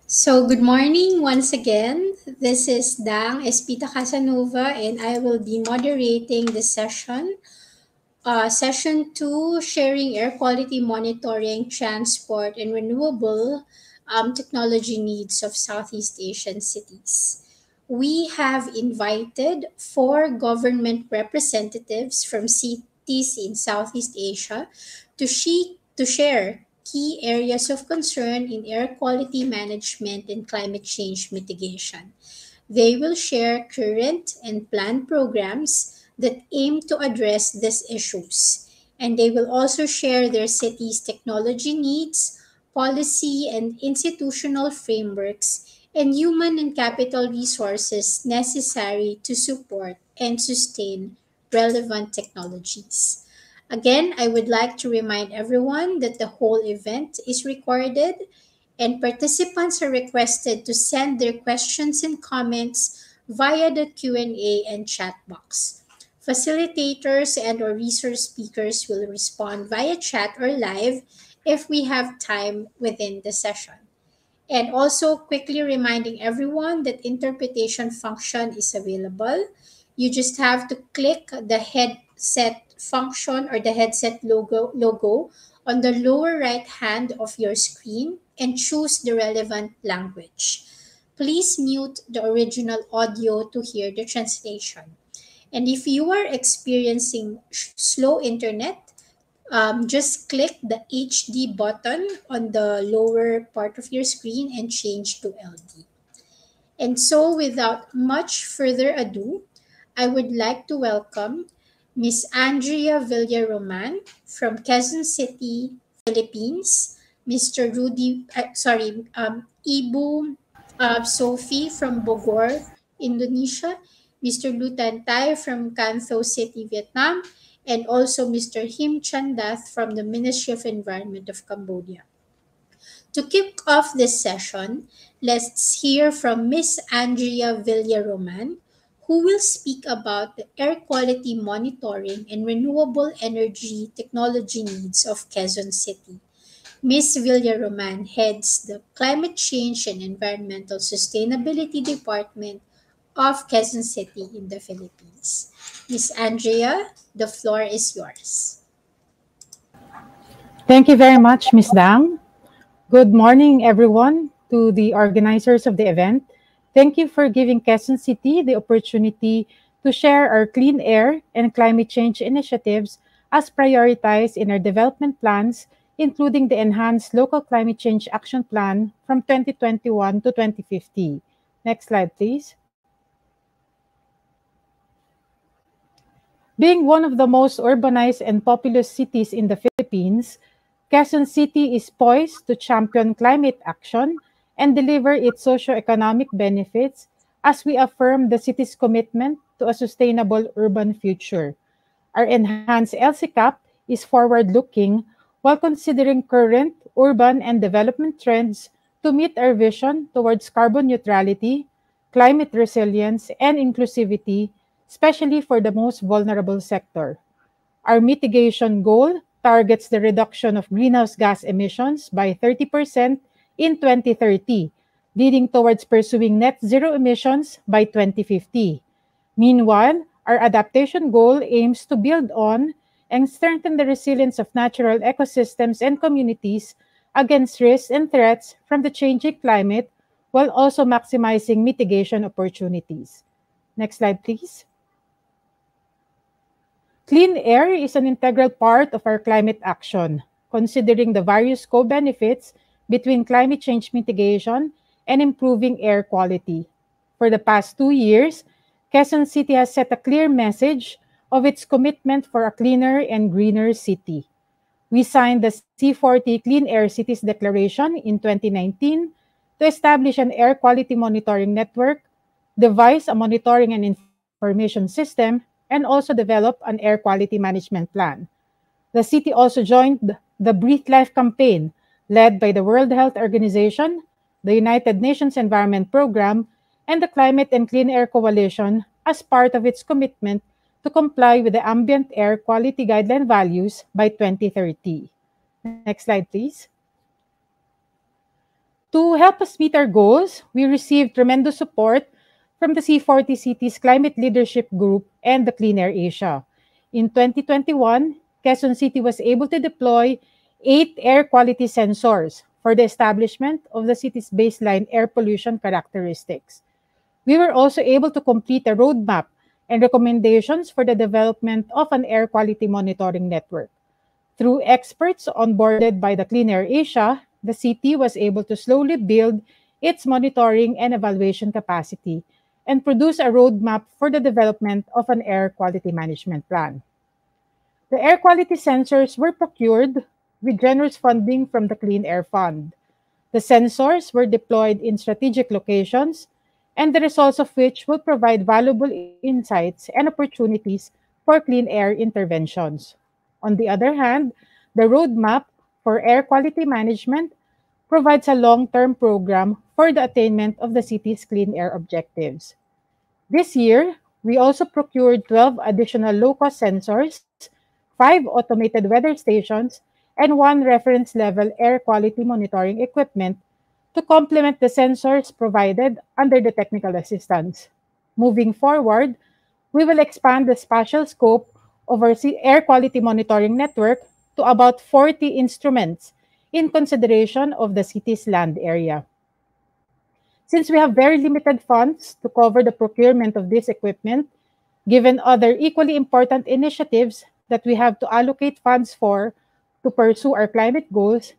So, good morning once again. This is Dang Espita Casanova, and I will be moderating the session. Session 2, Sharing Air Quality Monitoring, Transport, and Renewable Technology Needs of Southeast Asian Cities. We have invited four government representatives from cities in Southeast Asia to share key areas of concern in air quality management and climate change mitigation. They will share current and planned programs that aim to address these issues, and they will also share their city's technology needs, policy and institutional frameworks, and human and capital resources necessary to support and sustain relevant technologies. Again, I would like to remind everyone that the whole event is recorded and participants are requested to send their questions and comments via the Q&A and chat box. Facilitators and or resource speakers will respond via chat or live if we have time within the session. And also quickly reminding everyone that interpretation function is available. You just have to click the headset function or the headset logo on the lower right hand of your screen and choose the relevant language. Please mute the original audio to hear the translation. And if you are experiencing slow internet, just click the HD button on the lower part of your screen and change to LD. And so, without much further ado, I would like to welcome Miss Andrea Villaroman from Quezon City, Philippines, Mr. Ibu Sophie from Bogor, Indonesia, Mr. Lutantai from Cantho City, Vietnam, and also Mr. Him Chandath from the Ministry of Environment of Cambodia. To kick off this session, let's hear from Miss Andrea Villaroman, who will speak about the air quality monitoring and renewable energy technology needs of Quezon City. Ms. Villaroman heads the Climate Change and Environmental Sustainability Department of Quezon City in the Philippines. Ms. Andrea, the floor is yours. Thank you very much, Ms. Dang. Good morning, everyone, to the organizers of the event. Thank you for giving Quezon City the opportunity to share our clean air and climate change initiatives as prioritized in our development plans, including the Enhanced Local Climate Change Action Plan from 2021 to 2050. Next slide, please. Being one of the most urbanized and populous cities in the Philippines, Quezon City is poised to champion climate action and deliver its socio-economic benefits as we affirm the city's commitment to a sustainable urban future. Our enhanced LCCAP is forward-looking while considering current urban and development trends to meet our vision towards carbon neutrality, climate resilience, and inclusivity, especially for the most vulnerable sector. Our mitigation goal targets the reduction of greenhouse gas emissions by 30% in 2030, leading towards pursuing net zero emissions by 2050. Meanwhile, our adaptation goal aims to build on and strengthen the resilience of natural ecosystems and communities against risks and threats from the changing climate while also maximizing mitigation opportunities. Next slide, please. Clean air is an integral part of our climate action, considering the various co-benefits between climate change mitigation and improving air quality. For the past 2 years, Quezon City has set a clear message of its commitment for a cleaner and greener city. We signed the C40 Clean Air Cities Declaration in 2019 to establish an air quality monitoring network, devise a monitoring and information system, and also develop an air quality management plan. The city also joined the Breathe Life campaign, led by the World Health Organization, the United Nations Environment Programme, and the Climate and Clean Air Coalition as part of its commitment to comply with the ambient air quality guideline values by 2030. Next slide, please. To help us meet our goals, we received tremendous support from the C40 Cities Climate Leadership Group and the Clean Air Asia. In 2021, Quezon City was able to deploy 8 air quality sensors for the establishment of the city's baseline air pollution characteristics. We were also able to complete a roadmap and recommendations for the development of an air quality monitoring network. Through experts onboarded by the Clean Air Asia, the city was able to slowly build its monitoring and evaluation capacity and produce a roadmap for the development of an air quality management plan. The air quality sensors were procured with generous funding from the Clean Air Fund. The sensors were deployed in strategic locations, and the results of which will provide valuable insights and opportunities for clean air interventions. On the other hand, the roadmap for air quality management provides a long-term program for the attainment of the city's clean air objectives. This year, we also procured 12 additional low-cost sensors, 5 automated weather stations, and 1 reference-level air quality monitoring equipment to complement the sensors provided under the technical assistance. Moving forward, we will expand the spatial scope of our air quality monitoring network to about 40 instruments in consideration of the city's land area. Since we have very limited funds to cover the procurement of this equipment, given other equally important initiatives that we have to allocate funds for to pursue our climate goals,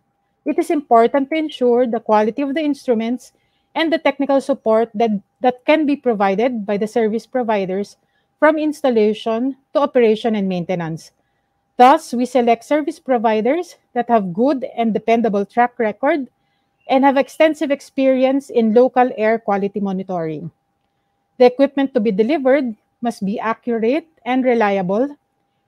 it is important to ensure the quality of the instruments and the technical support that can be provided by the service providers from installation to operation and maintenance. Thus, we select service providers that have good and dependable track record and have extensive experience in local air quality monitoring. The equipment to be delivered must be accurate and reliable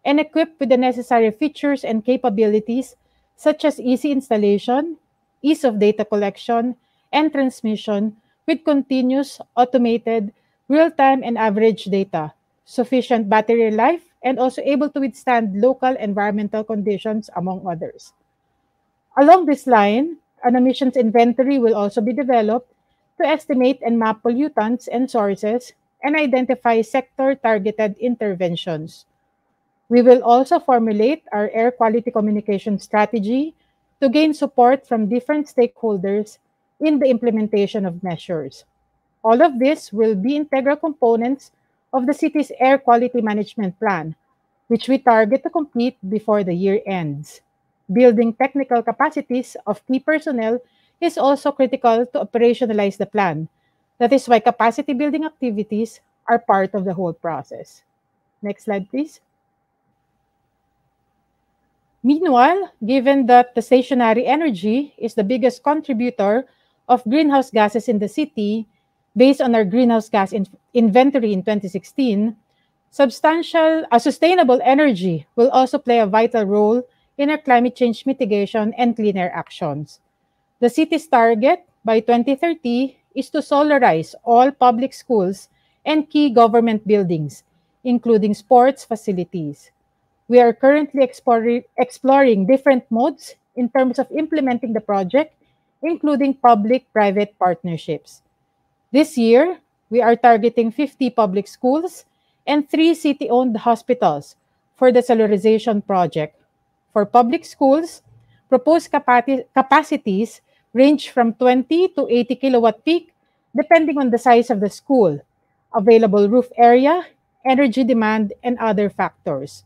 and equipped with the necessary features and capabilities such as easy installation, ease of data collection and transmission with continuous, automated, real-time and average data, sufficient battery life, and also able to withstand local environmental conditions, among others. Along this line, an emissions inventory will also be developed to estimate and map pollutants and sources and identify sector-targeted interventions. We will also formulate our air quality communication strategy to gain support from different stakeholders in the implementation of measures. All of this will be integral components of the city's air quality management plan, which we target to complete before the year ends. Building technical capacities of key personnel is also critical to operationalize the plan. That is why capacity building activities are part of the whole process. Next slide, please. Meanwhile, given that the stationary energy is the biggest contributor of greenhouse gases in the city, based on our greenhouse gas inventory in 2016, sustainable energy will also play a vital role in our climate change mitigation and clean air actions. The city's target by 2030 is to solarize all public schools and key government buildings, including sports facilities. We are currently exploring different modes in terms of implementing the project, including public-private partnerships. This year, we are targeting 50 public schools and 3 city-owned hospitals for the solarization project. For public schools, proposed capacities range from 20 to 80 kilowatt peak, depending on the size of the school, available roof area, energy demand, and other factors.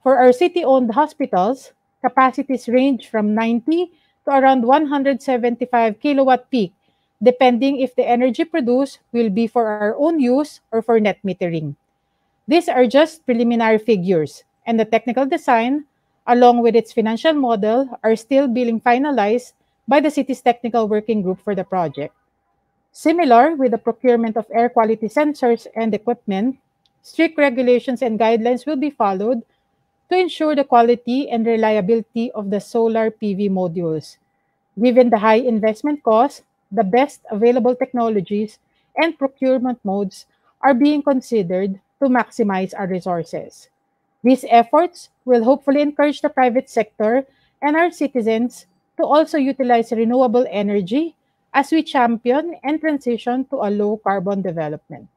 For our city-owned hospitals, capacities range from 90 to around 175 kilowatt peak, depending if the energy produced will be for our own use or for net metering. These are just preliminary figures, and the technical design, along with its financial model, are still being finalized by the city's technical working group for the project. Similar with the procurement of air quality sensors and equipment, strict regulations and guidelines will be followed to ensure the quality and reliability of the solar PV modules. Given the high investment cost, the best available technologies and procurement modes are being considered to maximize our resources. These efforts will hopefully encourage the private sector and our citizens to also utilize renewable energy as we champion and transition to a low-carbon development.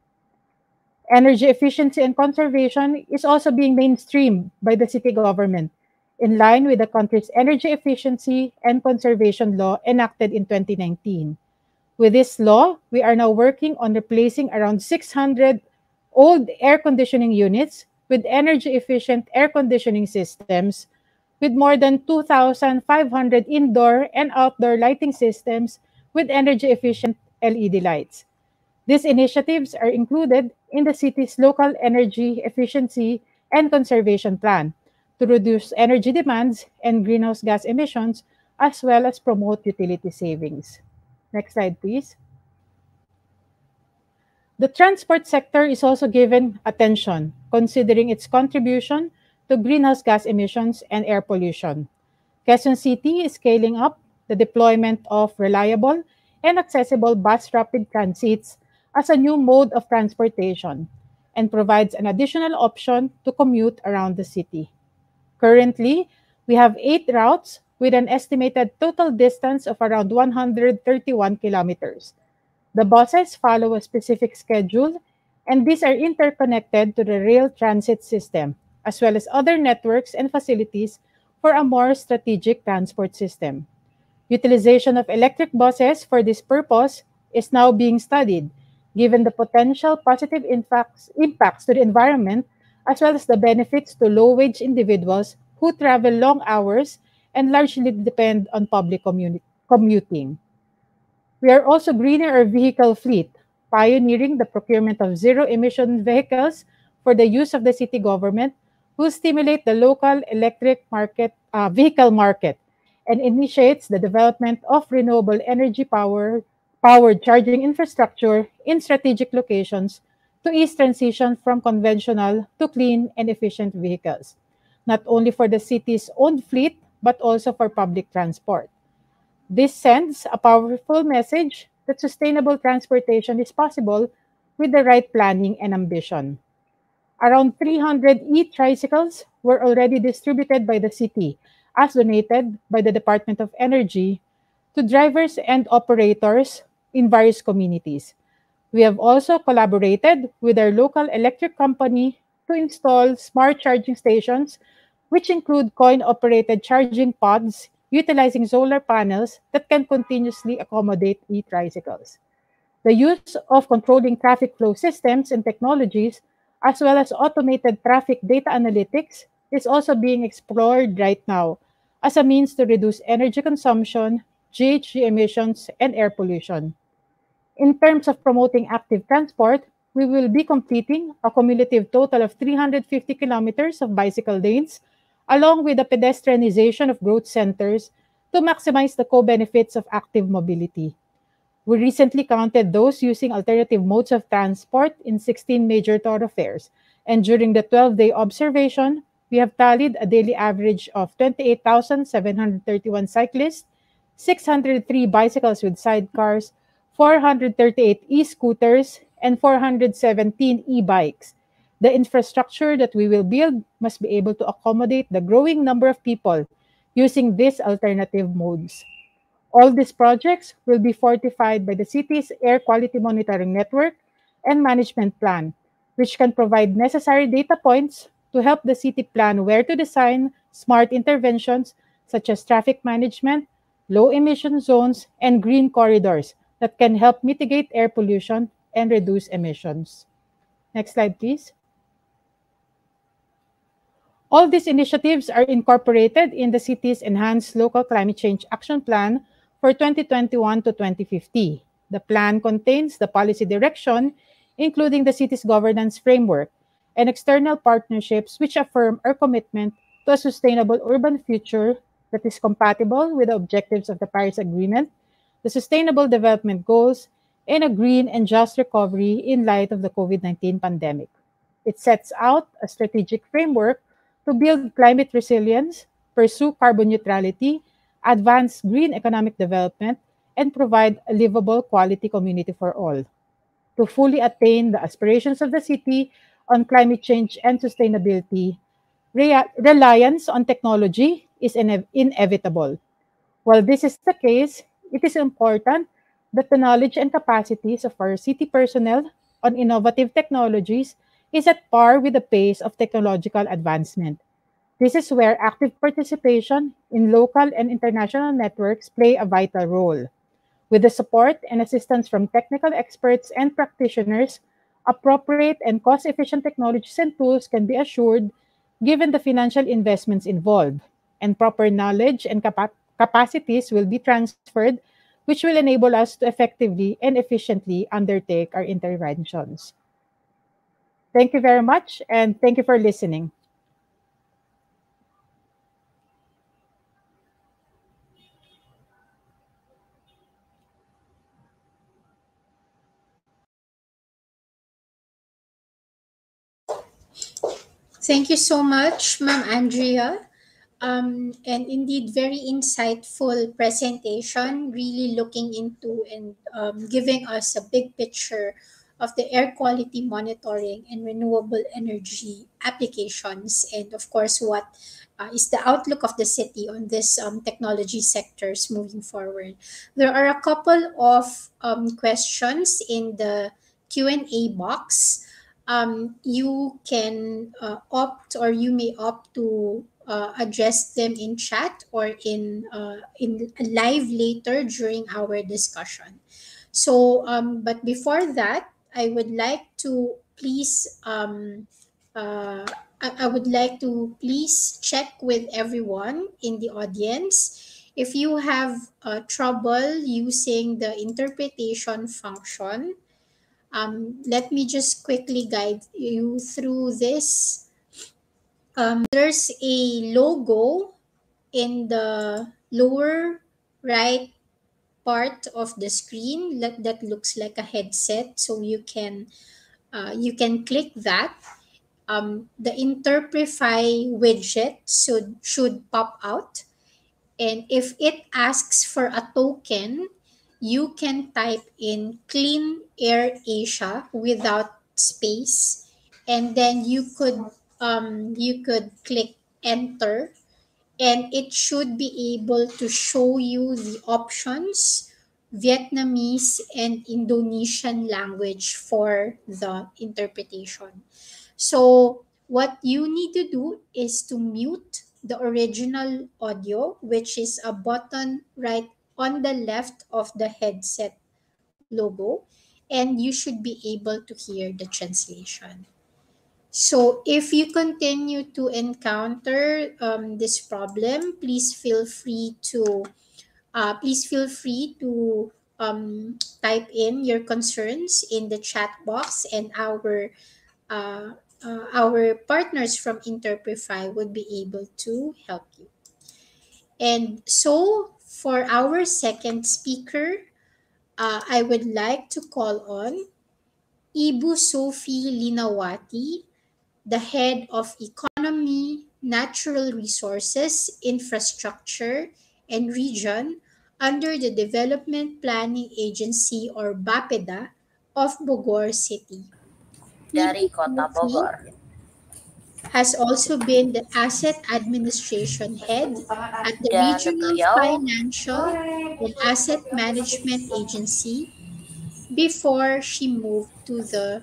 Energy efficiency and conservation is also being mainstreamed by the city government in line with the country's energy efficiency and conservation law enacted in 2019. With this law, we are now working on replacing around 600 old air conditioning units with energy efficient air conditioning systems, with more than 2,500 indoor and outdoor lighting systems with energy efficient LED lights. These initiatives are included in the city's local energy efficiency and conservation plan to reduce energy demands and greenhouse gas emissions, as well as promote utility savings. Next slide, please. The transport sector is also given attention, considering its contribution to greenhouse gas emissions and air pollution. Quezon City is scaling up the deployment of reliable and accessible bus rapid transits as a new mode of transportation and provides an additional option to commute around the city. Currently, we have 8 routes with an estimated total distance of around 131 kilometers. The buses follow a specific schedule, and these are interconnected to the rail transit system, as well as other networks and facilities for a more strategic transport system. Utilization of electric buses for this purpose is now being studied, given the potential positive impacts to the environment, as well as the benefits to low wage individuals who travel long hours and largely depend on public commuting. We are also greening our vehicle fleet, pioneering the procurement of zero-emission vehicles for the use of the city government, will stimulate the local vehicle market and initiates the development of renewable energy powered charging infrastructure in strategic locations to ease transition from conventional to clean and efficient vehicles, not only for the city's own fleet but also for public transport. This sends a powerful message that sustainable transportation is possible with the right planning and ambition. Around 300 e-tricycles were already distributed by the city as donated by the Department of Energy to drivers and operators in various communities. We have also collaborated with our local electric company to install smart charging stations, which include coin-operated charging pods utilizing solar panels that can continuously accommodate e-tricycles. The use of controlling traffic flow systems and technologies, as well as automated traffic data analytics, is also being explored right now as a means to reduce energy consumption, GHG emissions, and air pollution. In terms of promoting active transport, we will be completing a cumulative total of 350 kilometers of bicycle lanes, along with the pedestrianization of growth centers to maximize the co-benefits of active mobility. We recently counted those using alternative modes of transport in 16 major thoroughfares, and during the 12-day observation, we have tallied a daily average of 28,731 cyclists, 603 bicycles with sidecars, 438 e-scooters, and 417 e-bikes. The infrastructure that we will build must be able to accommodate the growing number of people using these alternative modes. All these projects will be fortified by the city's air quality monitoring network and management plan, which can provide necessary data points to help the city plan where to design smart interventions such as traffic management, low emission zones, and green corridors that can help mitigate air pollution and reduce emissions. Next slide, please. All these initiatives are incorporated in the city's enhanced local climate change action plan for 2021 to 2050. The plan contains the policy direction, including the city's governance framework and external partnerships which affirm our commitment to a sustainable urban future that is compatible with the objectives of the Paris Agreement, the Sustainable Development Goals, and a green and just recovery in light of the COVID-19 pandemic. It sets out a strategic framework to build climate resilience, pursue carbon neutrality, advance green economic development, and provide a livable quality community for all. To fully attain the aspirations of the city on climate change and sustainability, reliance on technology is inevitable. While this is the case, it is important that the knowledge and capacities of our city personnel on innovative technologies is at par with the pace of technological advancement. This is where active participation in local and international networks play a vital role. With the support and assistance from technical experts and practitioners, appropriate and cost-efficient technologies and tools can be assured given the financial investments involved, and proper knowledge and capacities will be transferred, which will enable us to effectively and efficiently undertake our interventions. Thank you very much, and thank you for listening. Thank you so much, Ma'am Andrea. And indeed, very insightful presentation, really looking into and giving us a big picture of the air quality monitoring and renewable energy applications, and of course, what is the outlook of the city on this technology sectors moving forward. There are a couple of questions in the Q&A box. You can opt, or you may opt to address them in chat or in live later during our discussion. So, but before that, I would like to please I would like to please check with everyone in the audience. If you have trouble using the interpretation function, let me just quickly guide you through this. There's a logo in the lower right part of the screen that looks like a headset, so you can click that. The Interprefy widget should pop out, and if it asks for a token, you can type in Clean Air Asia without space, and then you could click enter, and it should be able to show you the options, Vietnamese and Indonesian language for the interpretation. So what you need to do is to mute the original audio, which is a button right on the left of the headset logo, and you should be able to hear the translation. So if you continue to encounter this problem, please feel free to type in your concerns in the chat box, and uh, our partners from Interprefy would be able to help you. And so for our second speaker, I would like to call on Ibu Sophie Linawati, the head of Economy, Natural Resources, Infrastructure, and Region under the Development Planning Agency, or BAPEDA, of Bogor City. Dari Ibu Kota Sophie Bogor. has also been the Asset Administration Head at the Dan Regional beliau Financial and Asset Management Agency before she moved to the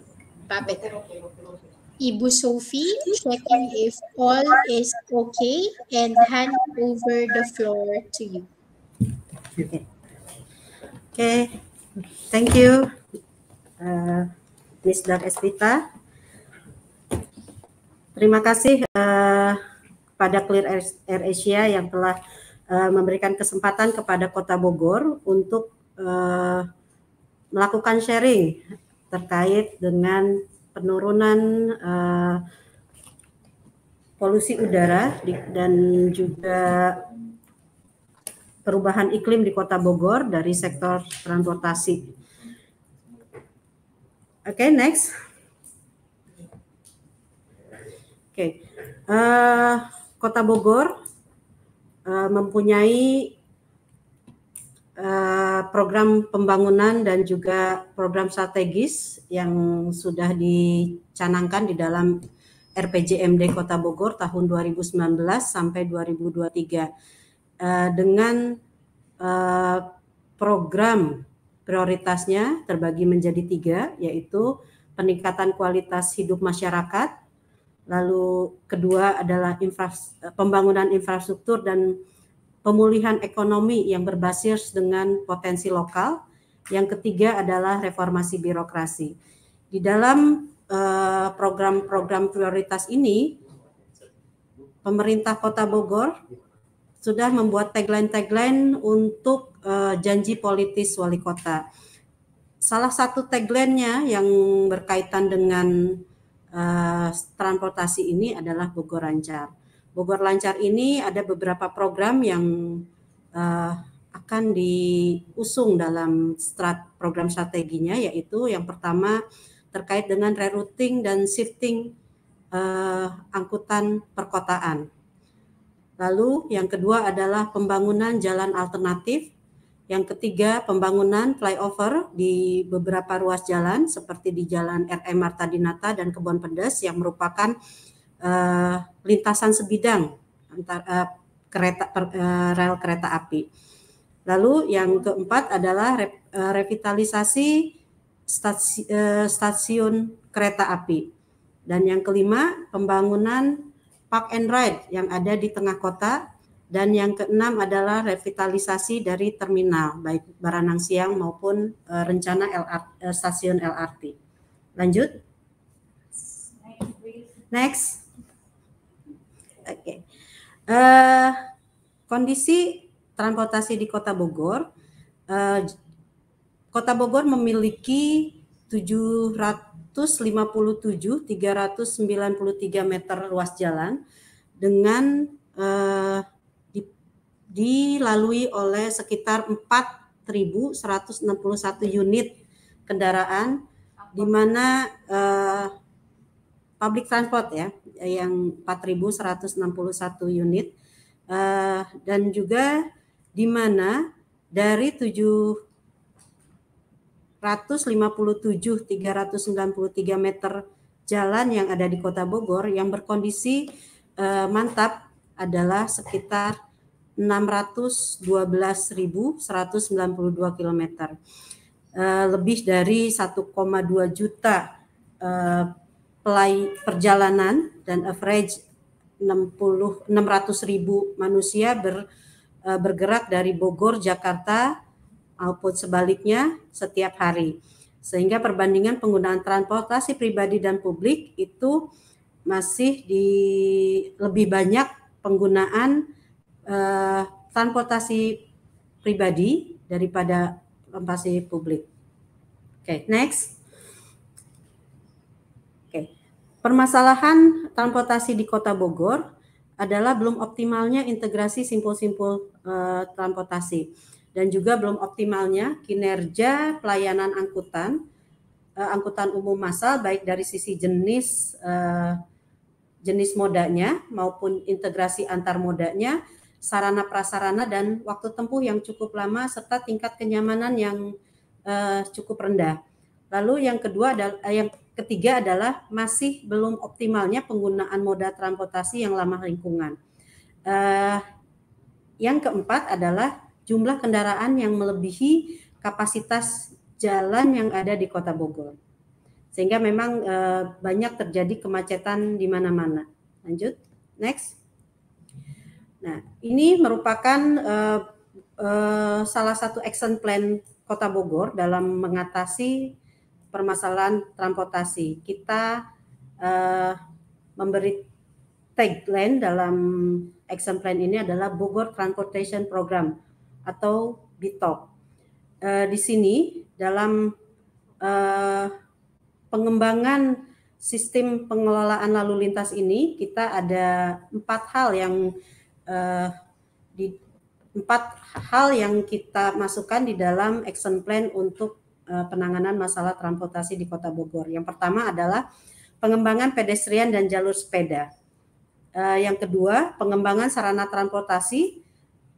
BAPEDA. Ibu Sophie, checking if all is okay, and hand over the floor to you. Okay. Okay. Thank you, Ms. Dar Espita. Terima kasih kepada Clear Air Asia yang telah memberikan kesempatan kepada Kota Bogor untuk melakukan sharing terkait dengan penurunan polusi udara dan juga perubahan iklim di Kota Bogor dari sektor transportasi. Oke, next. Oke, Kota Bogor mempunyai program pembangunan dan juga program strategis yang sudah dicanangkan di dalam RPJMD Kota Bogor tahun 2019 sampai 2023 dengan program prioritasnya terbagi menjadi 3, yaitu peningkatan kualitas hidup masyarakat, lalu kedua adalah pembangunan infrastruktur dan pemulihan ekonomi yang berbasis dengan potensi lokal, yang ketiga adalah reformasi birokrasi. Di dalam program-program prioritas ini, pemerintah Kota Bogor sudah membuat tagline-tagline untuk janji politis wali kota. Salah satu tagline-nya yang berkaitan dengan transportasi ini adalah Bogor Lancar. Bogor Lancar ini ada beberapa program yang akan diusung dalam program strateginya, yaitu yang pertama terkait dengan rerouting dan shifting angkutan perkotaan. Lalu yang kedua adalah pembangunan jalan alternatif. Yang ketiga pembangunan flyover di beberapa ruas jalan seperti di Jalan RM Marta Dinata dan Kebon Pedes yang merupakan lintasan sebidang antara rel kereta api. Lalu yang keempat adalah revitalisasi stasiun kereta api. Dan yang kelima, pembangunan park and ride yang ada di tengah kota. Dan yang keenam adalah revitalisasi dari terminal, baik Baranang Siang maupun rencana stasiun LRT. Lanjut. Next. Oke. Kondisi transportasi di Kota Bogor. Kota Bogor memiliki 757.393 meter ruas jalan dengan dilalui oleh sekitar 4.161 unit kendaraan, di mana public transport ya yang 4.161 unit, dan juga di mana dari 757.393 meter jalan yang ada di Kota Bogor yang berkondisi mantap adalah sekitar 612.192 km. Lebih dari 1,2 juta perjalanan dan average 600.000 manusia bergerak dari Bogor, Jakarta maupun sebaliknya setiap hari. Sehingga perbandingan penggunaan transportasi pribadi dan publik itu masih lebih banyak penggunaan transportasi pribadi daripada transportasi publik. Oke, next. Oke. Permasalahan transportasi di Kota Bogor adalah belum optimalnya integrasi simpul-simpul transportasi dan juga belum optimalnya kinerja pelayanan angkutan umum massal baik dari sisi jenis modanya maupun integrasi antar modanya, sarana prasarana dan waktu tempuh yang cukup lama serta tingkat kenyamanan yang cukup rendah. Lalu yang ketiga adalah masih belum optimalnya penggunaan moda transportasi yang ramah lingkungan. Yang keempat adalah jumlah kendaraan yang melebihi kapasitas jalan yang ada di Kota Bogor. Sehingga memang banyak terjadi kemacetan di mana-mana. Lanjut, next. Nah, ini merupakan salah satu action plan Kota Bogor dalam mengatasi permasalahan transportasi. Kita memberi tagline dalam action plan ini adalah Bogor Transportation Program atau BTOP. Di sini dalam pengembangan sistem pengelolaan lalu lintas ini kita ada 4 hal yang kita masukkan di dalam action plan untuk penanganan masalah transportasi di Kota Bogor. Yang pertama adalah pengembangan pedestrian dan jalur sepeda. Yang kedua, pengembangan sarana transportasi,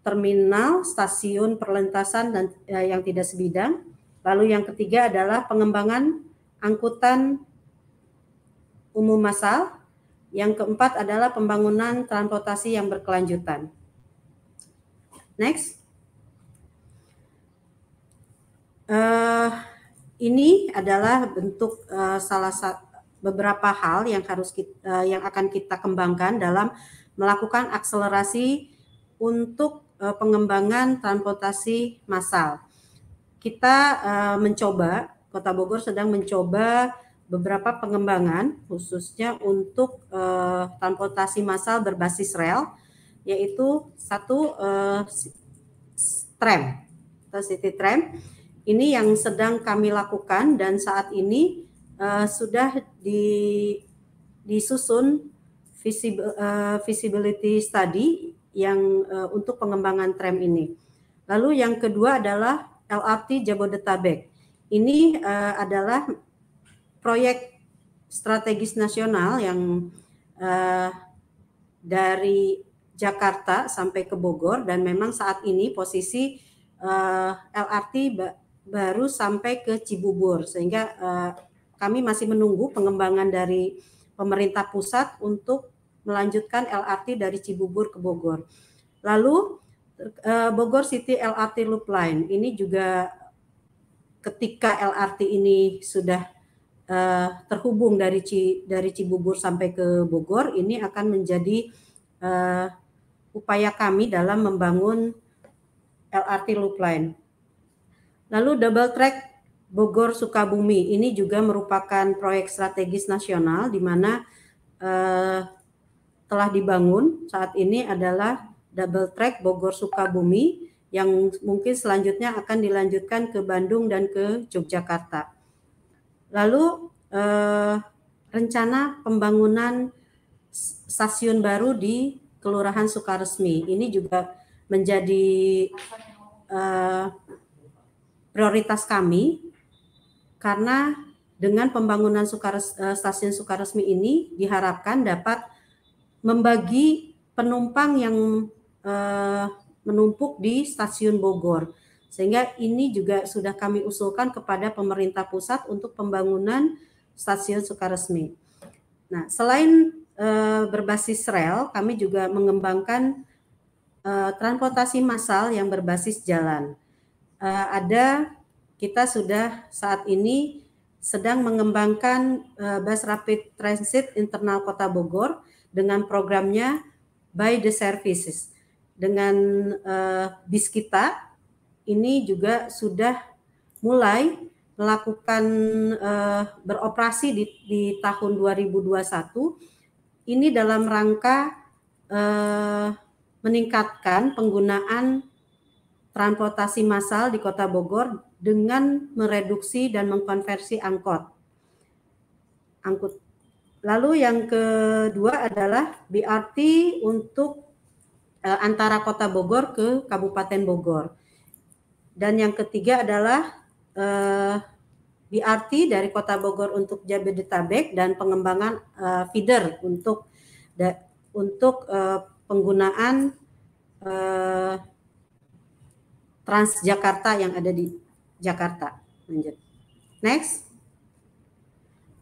terminal, stasiun perlintasan dan yang tidak sebidang. Lalu yang ketiga adalah pengembangan angkutan umum massal. Yang keempat adalah pembangunan transportasi yang berkelanjutan. Next. Ini adalah bentuk beberapa hal yang yang akan kita kembangkan dalam melakukan akselerasi untuk pengembangan transportasi massal. Kita Kota Bogor sedang mencoba beberapa pengembangan khususnya untuk transportasi massal berbasis rel, yaitu satu tram atau city tram. Ini yang sedang kami lakukan dan saat ini sudah disusun feasibility study yang untuk pengembangan tram ini. Lalu yang kedua adalah LRT Jabodetabek. Ini adalah proyek strategis nasional yang dari Jakarta sampai ke Bogor, dan memang saat ini posisi LRT baru sampai ke Cibubur, sehingga kami masih menunggu pengembangan dari pemerintah pusat untuk melanjutkan LRT dari Cibubur ke Bogor. Lalu Bogor City LRT Loop Line ini juga ketika LRT ini sudah terhubung dari Cibubur sampai ke Bogor, ini akan menjadi upaya kami dalam membangun LRT Loop Line. Lalu double track Bogor Sukabumi ini juga merupakan proyek strategis nasional di mana telah dibangun saat ini adalah double track Bogor Sukabumi yang mungkin selanjutnya akan dilanjutkan ke Bandung dan ke Yogyakarta. Lalu rencana pembangunan stasiun baru di Kelurahan Sukaresmi ini juga menjadi prioritas kami, karena dengan pembangunan stasiun Sukaresmi ini diharapkan dapat membagi penumpang yang menumpuk di stasiun Bogor, sehingga ini juga sudah kami usulkan kepada pemerintah pusat untuk pembangunan stasiun Sukaresmi. Nah, selain berbasis rel, kami juga mengembangkan transportasi massal yang berbasis jalan. Kita sudah saat ini sedang mengembangkan bus rapid transit internal Kota Bogor dengan programnya By the Services. Dengan bis kita ini juga sudah mulai melakukan beroperasi di tahun 2021. Ini dalam rangka meningkatkan penggunaan transportasi massal di Kota Bogor dengan mereduksi dan mengkonversi angkut. Lalu yang kedua adalah BRT untuk antara Kota Bogor ke Kabupaten Bogor. Dan yang ketiga adalah BRT dari Kota Bogor untuk Jabodetabek dan pengembangan feeder untuk penggunaan Transjakarta yang ada di Jakarta. Lanjut. Next.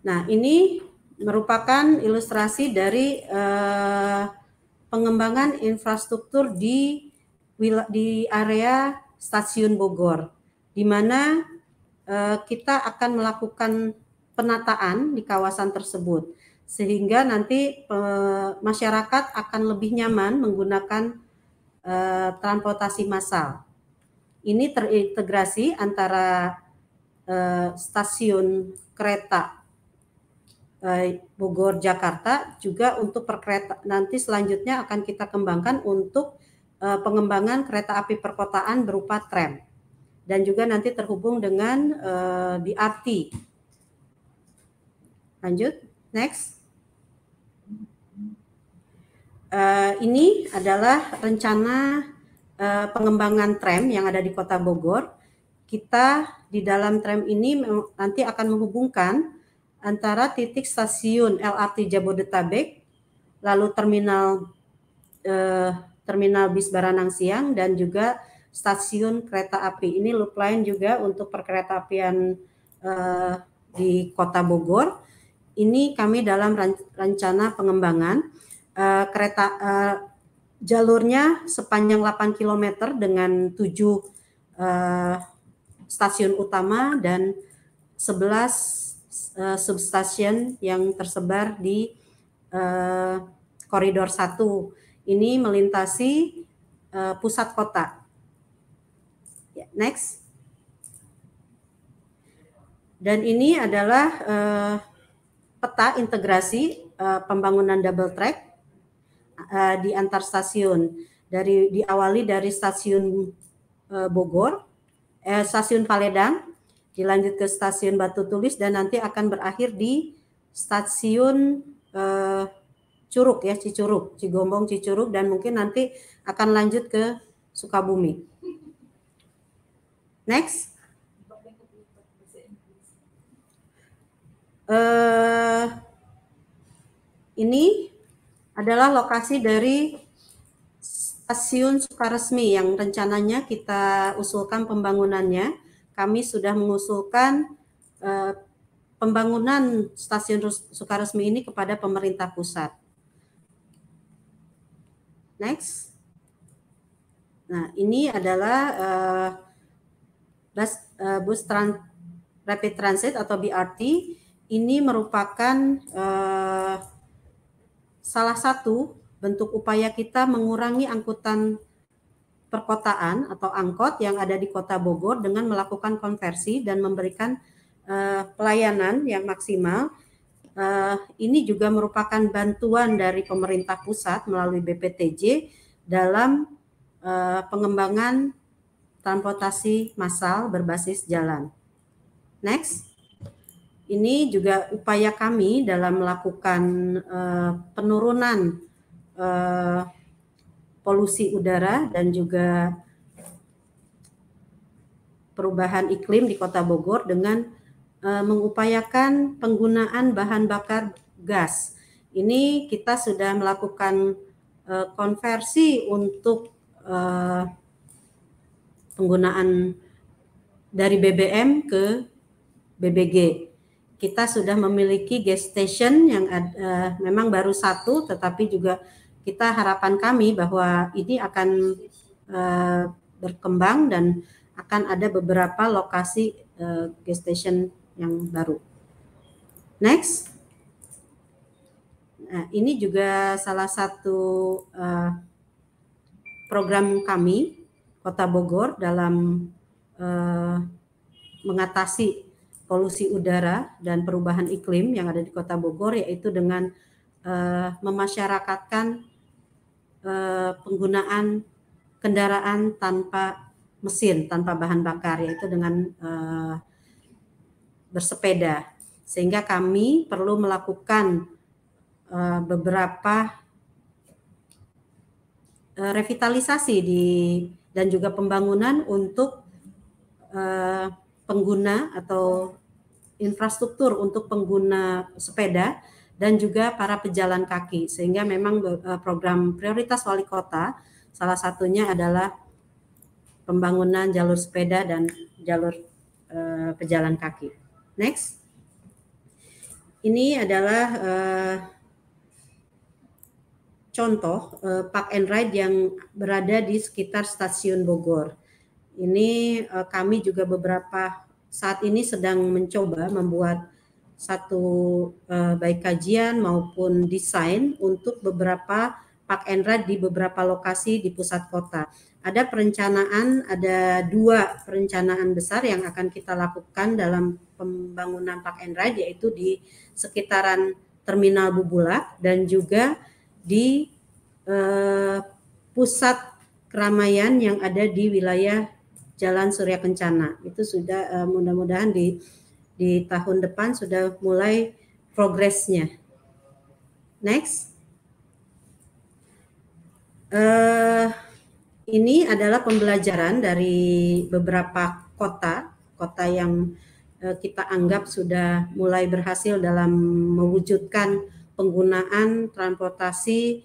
Nah, ini merupakan ilustrasi dari pengembangan infrastruktur di area stasiun Bogor, di mana kita akan melakukan penataan di kawasan tersebut, sehingga nanti masyarakat akan lebih nyaman menggunakan transportasi massal. Ini terintegrasi antara stasiun kereta Bogor Jakarta juga untuk nanti selanjutnya akan kita kembangkan untuk pengembangan kereta api perkotaan berupa tram dan juga nanti terhubung dengan BRT. Lanjut, next. Ini adalah rencana pengembangan tram yang ada di Kota Bogor. Kita di dalam tram ini nanti akan menghubungkan antara titik stasiun LRT Jabodetabek, lalu terminal bis Baranang Siang, dan juga stasiun kereta api. Ini loop line juga untuk perkeretaapian di Kota Bogor. Ini kami dalam rencana pengembangan jalurnya sepanjang 8 km dengan 7 stasiun utama dan 11 substasiun yang tersebar di koridor 1. Ini melintasi pusat kota. Next. Dan ini adalah peta integrasi pembangunan double track di antar stasiun. Diawali dari stasiun Bogor, stasiun Paledang, dilanjut ke stasiun Batu Tulis, dan nanti akan berakhir di stasiun Curug ya, Cicurug, Cigombong, Cicurug, dan mungkin nanti akan lanjut ke Sukabumi. Next. Ini adalah lokasi dari stasiun Sukaresmi yang rencananya kita usulkan pembangunannya. Kami sudah mengusulkan pembangunan stasiun Sukaresmi ini kepada pemerintah pusat. Next. Nah, ini adalah bus rapid transit atau BRT. Ini merupakan salah satu bentuk upaya kita mengurangi angkutan perkotaan atau angkot yang ada di Kota Bogor dengan melakukan konversi dan memberikan pelayanan yang maksimal. Ini juga merupakan bantuan dari pemerintah pusat melalui BPTJ dalam pengembangan transportasi massal berbasis jalan. Next. Ini juga upaya kami dalam melakukan penurunan polusi udara dan juga perubahan iklim di Kota Bogor dengan mengupayakan penggunaan bahan bakar gas. Ini kita sudah melakukan konversi untuk penggunaan dari BBM ke BBG. Kita sudah memiliki gas station yang memang baru satu, tetapi juga kita harapan kami bahwa ini akan berkembang dan akan ada beberapa lokasi gas station yang baru. Next. Nah, ini juga salah satu program kami Kota Bogor dalam mengatasi polusi udara dan perubahan iklim yang ada di Kota Bogor, yaitu dengan memasyarakatkan penggunaan kendaraan tanpa mesin, tanpa bahan bakar, yaitu dengan bersepeda. Sehingga kami perlu melakukan beberapa revitalisasi dan juga pembangunan untuk pengguna atau infrastruktur untuk pengguna sepeda dan juga para pejalan kaki, sehingga memang program prioritas wali kota salah satunya adalah pembangunan jalur sepeda dan jalur pejalan kaki. Next. Ini adalah contoh park and ride yang berada di sekitar stasiun Bogor. Ini kami juga beberapa saat ini sedang mencoba membuat satu baik kajian maupun desain untuk beberapa park and ride di beberapa lokasi di pusat kota. Ada perencanaan, ada 2 perencanaan besar yang akan kita lakukan dalam pembangunan park and ride, yaitu di sekitaran Terminal Bubulak dan juga di pusat keramaian yang ada di wilayah Jalan Surya Kencana. Itu sudah mudah-mudahan di tahun depan sudah mulai progresnya. Next. Ini adalah pembelajaran dari beberapa kota yang kita anggap sudah mulai berhasil dalam mewujudkan penggunaan transportasi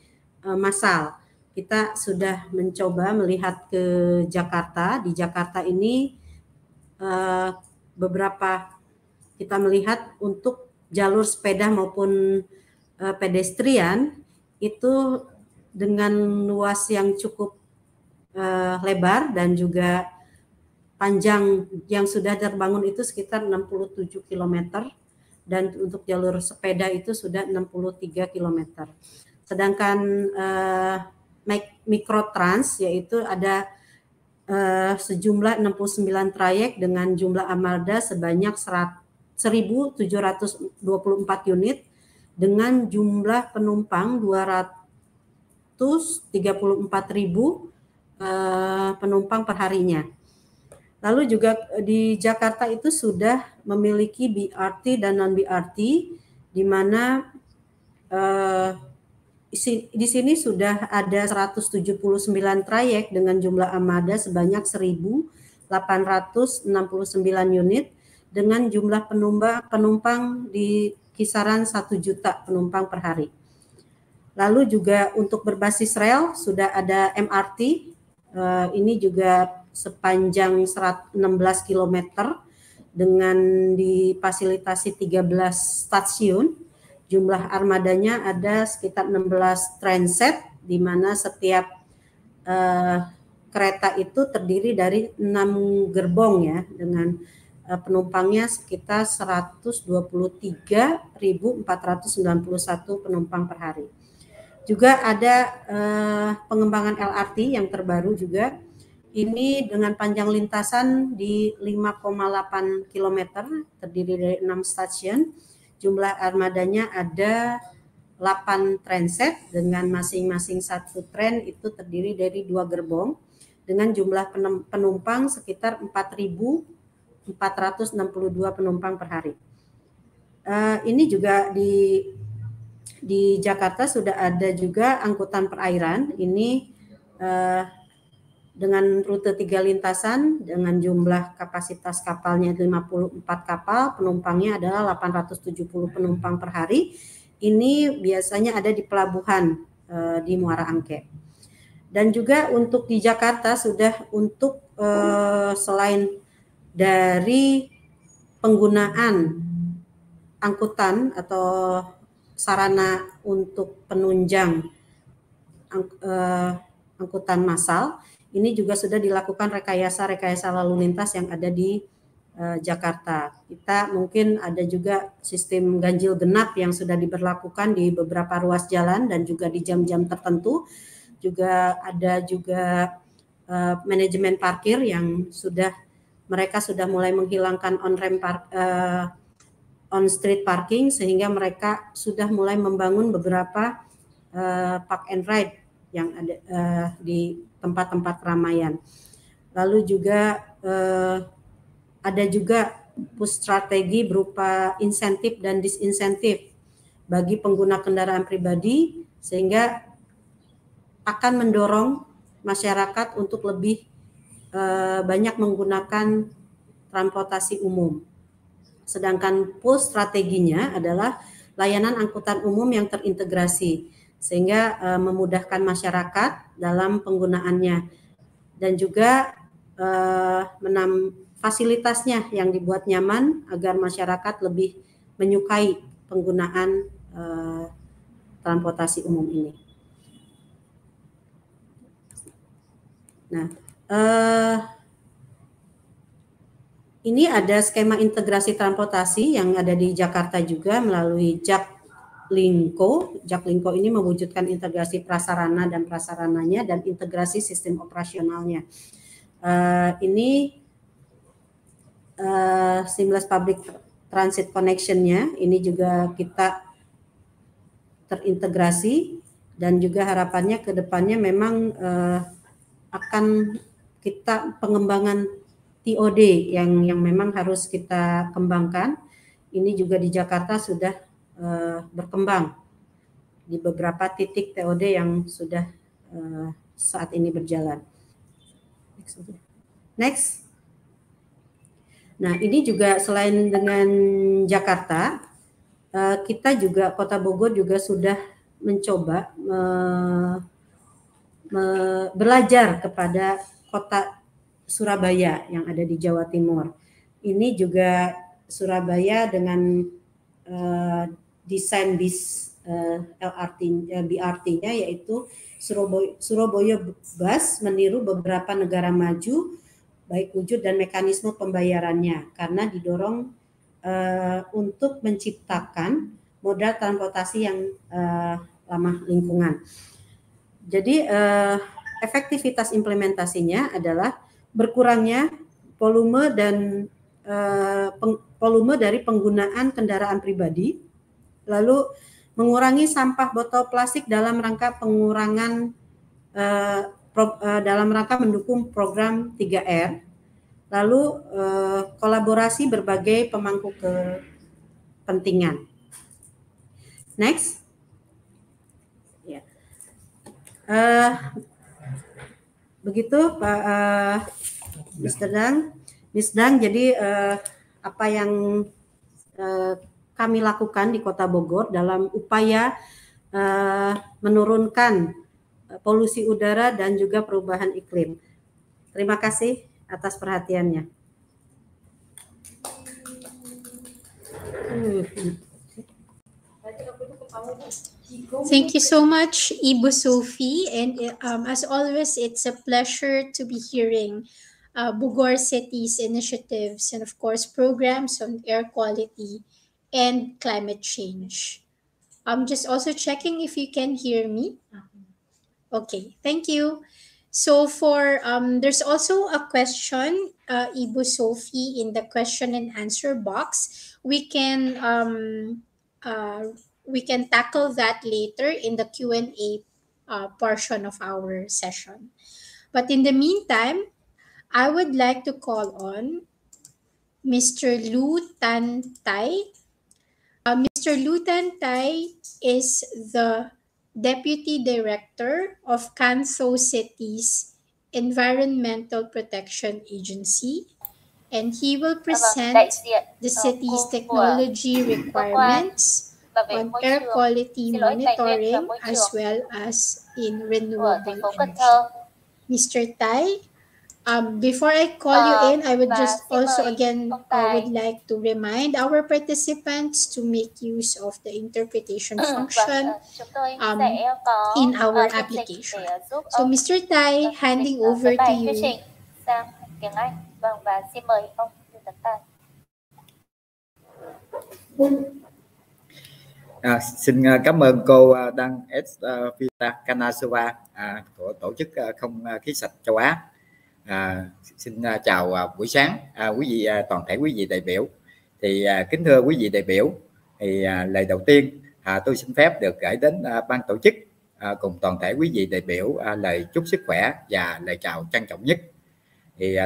massal. Kita sudah mencoba melihat ke Jakarta. Di Jakarta ini beberapa kita melihat untuk jalur sepeda maupun pedestrian itu dengan luas yang cukup lebar dan juga panjang yang sudah terbangun itu sekitar 67 km dan untuk jalur sepeda itu sudah 63 km. Sedangkan mikrotrans yaitu ada sejumlah 69 trayek dengan jumlah armada sebanyak 1.724 unit dengan jumlah penumpang 234.000 penumpang perharinya. Lalu juga di Jakarta itu sudah memiliki BRT dan non-BRT, di mana di sini sudah ada 179 trayek dengan jumlah armada sebanyak 1.869 unit dengan jumlah penumpang di kisaran 1 juta penumpang per hari. Lalu juga untuk berbasis rel sudah ada MRT, ini juga sepanjang 16 km dengan difasilitasi 13 stasiun. Jumlah armadanya ada sekitar 16 transit, di mana setiap kereta itu terdiri dari 6 gerbong ya, dengan penumpangnya sekitar 123.491 penumpang per hari. Juga ada pengembangan LRT yang terbaru juga. Ini dengan panjang lintasan di 5,8 km, terdiri dari 6 stasiun. Jumlah armadanya ada 8 transit dengan masing-masing satu tren itu terdiri dari 2 gerbong dengan jumlah penumpang sekitar 4.462 penumpang per hari. Ini juga di Jakarta sudah ada juga angkutan perairan. Ini dengan rute 3 lintasan dengan jumlah kapasitas kapalnya 54 kapal, penumpangnya adalah 870 penumpang per hari. Ini biasanya ada di pelabuhan di Muara Angke. Dan juga untuk di Jakarta sudah untuk selain dari penggunaan angkutan atau sarana untuk penunjang angkutan massal, ini juga sudah dilakukan rekayasa lalu lintas yang ada di Jakarta. Kita mungkin ada juga sistem ganjil genap yang sudah diberlakukan di beberapa ruas jalan dan juga di jam-jam tertentu. Juga ada juga manajemen parkir yang mereka sudah mulai menghilangkan on street parking, sehingga mereka sudah mulai membangun beberapa park and ride yang ada di tempat-tempat keramaian. Lalu juga ada juga push strategi berupa insentif dan disinsentif bagi pengguna kendaraan pribadi, sehingga akan mendorong masyarakat untuk lebih banyak menggunakan transportasi umum. Sedangkan push strateginya adalah layanan angkutan umum yang terintegrasi, sehingga memudahkan masyarakat dalam penggunaannya, dan juga fasilitasnya yang dibuat nyaman agar masyarakat lebih menyukai penggunaan transportasi umum ini. Nah, ini ada skema integrasi transportasi yang ada di Jakarta juga melalui Jaklingko. Jaklingko ini mewujudkan integrasi prasarana dan prasarananya dan integrasi sistem operasionalnya. Ini seamless public transit connection-nya ini juga kita terintegrasi, dan juga harapannya ke depannya memang akan kita pengembangan TOD yang memang harus kita kembangkan. Ini juga di Jakarta sudah berkembang di beberapa titik TOD yang sudah saat ini berjalan. Next. Nah, ini juga selain dengan Jakarta, kita juga Kota Bogor juga sudah mencoba belajar kepada Kota Surabaya yang ada di Jawa Timur. Ini juga Surabaya dengan desain BRT-nya yaitu Surabaya Bus meniru beberapa negara maju baik wujud dan mekanisme pembayarannya, karena didorong untuk menciptakan modal transportasi yang ramah lingkungan. Jadi efektivitas implementasinya adalah berkurangnya volume dari penggunaan kendaraan pribadi, lalu mengurangi sampah botol plastik dalam rangka pengurangan dalam rangka mendukung program 3R, lalu kolaborasi berbagai pemangku kepentingan. Next. Ya. Begitu Pak Miss Dang, jadi apa yang kami lakukan di Kota Bogor dalam upaya menurunkan polusi udara dan juga perubahan iklim. Terima kasih atas perhatiannya. Thank you so much, Ibu Sophie. And as always, it's a pleasure to be hearing Bogor City's initiatives and, of course, programs on air quality and climate change. I'm just also checking if you can hear me. Okay, thank you. So for there's also a question, Ibu Sophie, in the question and answer box. We can tackle that later in the Q&A portion of our session. But in the meantime, I would like to call on Mr. Lu Tan Tai. Mr. Lu Tan Tai is the Deputy Director of Kanso City's Environmental Protection Agency, and he will present the city's technology requirements on air quality monitoring as well as in renewable energy. Mr. Tai, before I call you in, I would just also again would like to remind our participants to make use of the interpretation function in our application. So Mr. Tai, handing over to you. Xin cảm ơn cô Đăng Vita Kanasova của tổ chức Không khí sạch châu Á. Xin chào buổi sáng quý vị, toàn thể quý vị đại biểu. Thì kính thưa quý vị đại biểu, thì lời đầu tiên tôi xin phép được gửi đến ban tổ chức cùng toàn thể quý vị đại biểu lời chúc sức khỏe và lời chào trân trọng nhất. Thì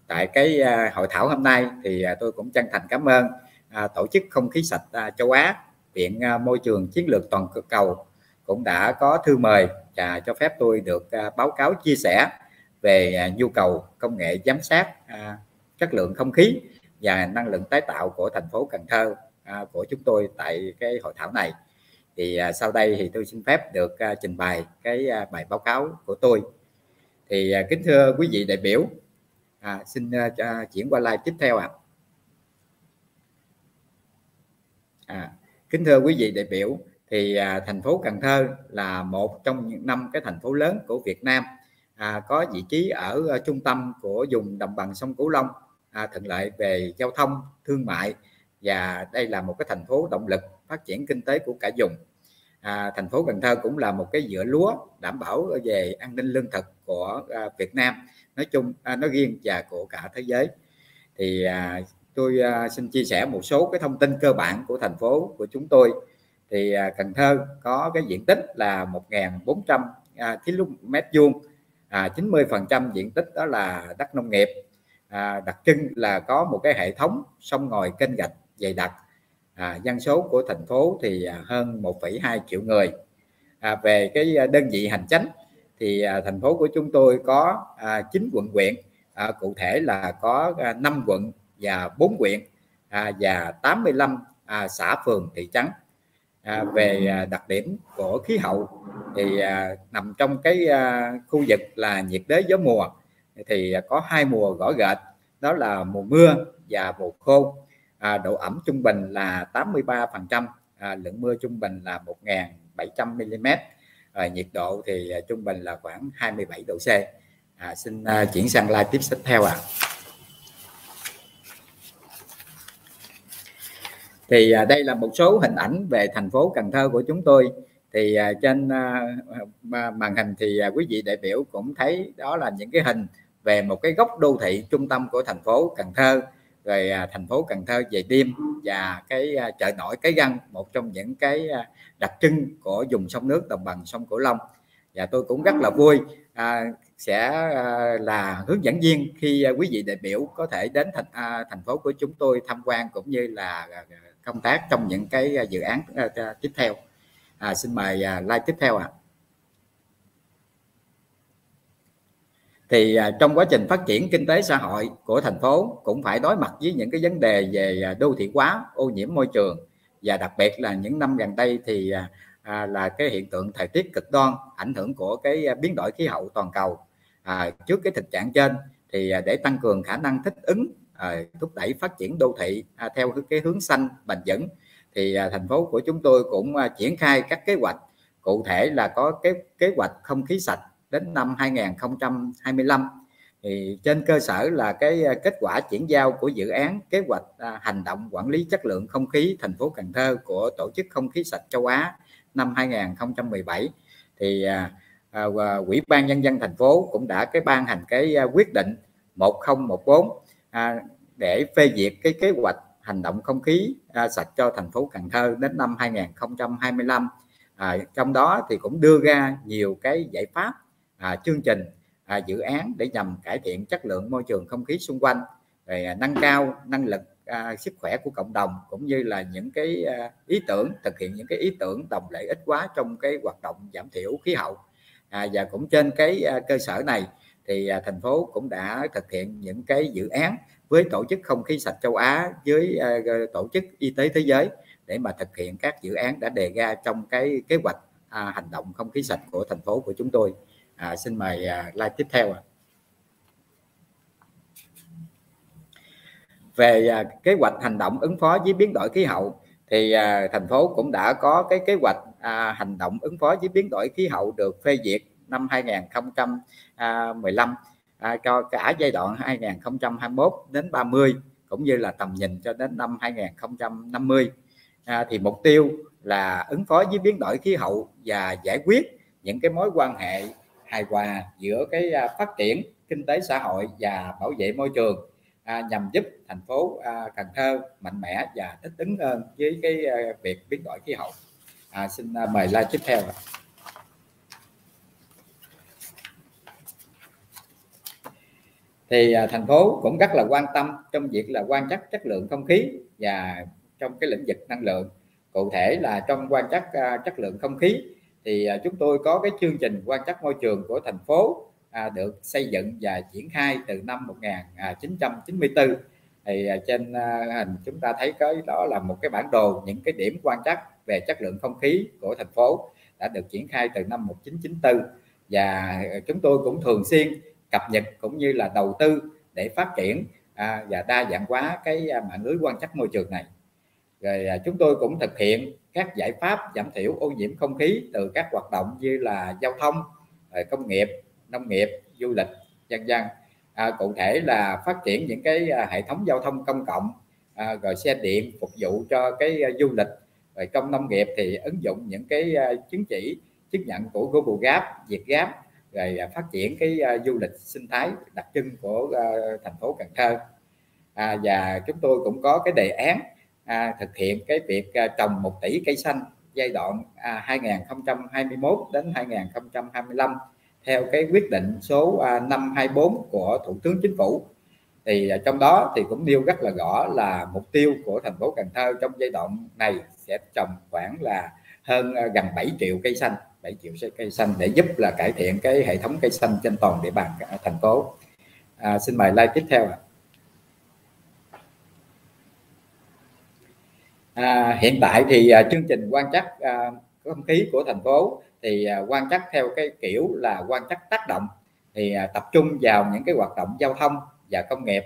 tại cái hội thảo hôm nay thì tôi cũng chân thành cảm ơn tổ chức Không khí sạch châu Á, Viện Môi trường Chiến lược toàn cầu cũng đã có thư mời và cho phép tôi được báo cáo chia sẻ về nhu cầu công nghệ giám sát chất lượng không khí và năng lượng tái tạo của thành phố Cần Thơ của chúng tôi tại cái hội thảo này. Thì sau đây thì tôi xin phép được trình bày cái bài báo cáo của tôi. Thì kính thưa quý vị đại biểu, xin chuyển qua slide tiếp theo ạ. Kính thưa quý vị đại biểu, thì thành phố Cần Thơ là một trong những 5 cái thành phố lớn của Việt Nam, có vị trí ở trung tâm của vùng đồng bằng sông Cửu Long, thuận lợi về giao thông, thương mại, và đây là một cái thành phố động lực phát triển kinh tế của cả vùng. Thành phố Cần Thơ cũng là một cái vựa lúa đảm bảo về an ninh lương thực của Việt Nam nói chung, nói riêng và của cả thế giới. Thì tôi xin chia sẻ một số cái thông tin cơ bản của thành phố của chúng tôi. Thì Cần Thơ có cái diện tích là 1.400 km², 90% diện tích đó là đất nông nghiệp. Đặc trưng là có một cái hệ thống sông ngòi kênh rạch dày đặc. Dân số của thành phố thì hơn 1,2 triệu người. Về cái đơn vị hành chánh thì thành phố của chúng tôi có 9 quận huyện, cụ thể là có 5 quận và 4 huyện, và 85 xã phường thị trấn. Về đặc điểm của khí hậu thì nằm trong cái khu vực là nhiệt đới gió mùa, thì có 2 mùa rõ rệt, đó là mùa mưa và mùa khô. Độ ẩm trung bình là 83%, lượng mưa trung bình là 1.700 mm, nhiệt độ thì trung bình là khoảng 27 độ C. Xin chuyển sang slide tiếp theo ạ. Thì đây là một số hình ảnh về thành phố Cần Thơ của chúng tôi. Thì trên màn hình thì quý vị đại biểu cũng thấy đó là những cái hình về một cái góc đô thị trung tâm của thành phố Cần Thơ, rồi thành phố Cần Thơ về đêm, và cái chợ nổi Cái Răng, một trong những cái đặc trưng của vùng sông nước đồng bằng sông Cửu Long. Và tôi cũng rất là vui sẽ là hướng dẫn viên khi quý vị đại biểu có thể đến thành phố của chúng tôi tham quan cũng như là công tác trong những cái dự án tiếp theo. Xin mời slide tiếp theo ạ. Thì trong quá trình phát triển kinh tế xã hội của thành phố cũng phải đối mặt với những cái vấn đề về đô thị hóa, ô nhiễm môi trường, và đặc biệt là những năm gần đây thì là cái hiện tượng thời tiết cực đoan, ảnh hưởng của cái biến đổi khí hậu toàn cầu. Trước cái thực trạng trên thì để tăng cường khả năng thích ứng, thúc đẩy phát triển đô thị theo cái hướng xanh bền vững, thì thành phố của chúng tôi cũng triển khai các kế hoạch. Cụ thể là có cái kế hoạch không khí sạch đến năm 2025. Thì trên cơ sở là cái kết quả chuyển giao của dự án kế hoạch hành động quản lý chất lượng không khí thành phố Cần Thơ của Tổ chức Không khí sạch châu Á năm 2017, thì Ủy ban Nhân dân thành phố cũng đã ban hành cái quyết định 1014 để phê duyệt cái kế hoạch hành động không khí sạch cho thành phố Cần Thơ đến năm 2025. Trong đó thì cũng đưa ra nhiều cái giải pháp, chương trình, dự án để nhằm cải thiện chất lượng môi trường không khí xung quanh, rồi nâng cao năng lực sức khỏe của cộng đồng, cũng như là những cái ý tưởng, thực hiện những cái ý tưởng đồng lợi ích hóa trong cái hoạt động giảm thiểu khí hậu. Và cũng trên cái cơ sở này thì thành phố cũng đã thực hiện những cái dự án với Tổ chức Không khí sạch châu Á, với Tổ chức Y tế Thế giới, để mà thực hiện các dự án đã đề ra trong cái kế hoạch hành động không khí sạch của thành phố của chúng tôi. Xin mời slide tiếp theo. Về kế hoạch hành động ứng phó với biến đổi khí hậu thì thành phố cũng đã có cái kế hoạch hành động ứng phó với biến đổi khí hậu được phê duyệt năm 2015 cho cả giai đoạn 2021 đến 30, cũng như là tầm nhìn cho đến năm 2050. Thì mục tiêu là ứng phó với biến đổi khí hậu và giải quyết những cái mối quan hệ hài hòa giữa cái phát triển kinh tế xã hội và bảo vệ môi trường, nhằm giúp thành phố Cần Thơ mạnh mẽ và thích ứng hơn với cái việc biến đổi khí hậu. Xin mời slide tiếp theo. Thì thành phố cũng rất là quan tâm trong việc là quan trắc chất lượng không khí và trong cái lĩnh vực năng lượng. Cụ thể là trong quan trắc chất lượng không khí thì chúng tôi có cái chương trình quan trắc môi trường của thành phố được xây dựng và triển khai từ năm 1994. Thì trên hình chúng ta thấy cái đó là một cái bản đồ những cái điểm quan trắc về chất lượng không khí của thành phố đã được triển khai từ năm 1994, và chúng tôi cũng thường xuyên cập nhật cũng như là đầu tư để phát triển và đa dạng hóa cái mạng lưới quan trắc môi trường này. Rồi chúng tôi cũng thực hiện các giải pháp giảm thiểu ô nhiễm không khí từ các hoạt động như là giao thông, công nghiệp, nông nghiệp, du lịch, vân vân. Cụ thể là phát triển những cái hệ thống giao thông công cộng, rồi xe điện phục vụ cho cái du lịch. Rồi trong nông nghiệp thì ứng dụng những cái chứng chỉ, chứng nhận của Global Gap, Việt Gap, rồi phát triển cái du lịch sinh thái đặc trưng của thành phố Cần Thơ. Và chúng tôi cũng có cái đề án thực hiện cái việc trồng 1 tỷ cây xanh giai đoạn 2021 đến 2025 theo cái quyết định số 524 của Thủ tướng Chính phủ. Thì trong đó thì cũng nêu rất là rõ là mục tiêu của thành phố Cần Thơ trong giai đoạn này sẽ trồng khoảng là hơn gần 7 triệu cây xanh, 7 triệu cây xanh để giúp là cải thiện cái hệ thống cây xanh trên toàn địa bàn thành phố. Xin mời slide tiếp theo. Hiện tại thì chương trình quan trắc không khí của thành phố thì quan trắc theo cái kiểu là quan trắc tác động, thì tập trung vào những cái hoạt động giao thông và công nghiệp.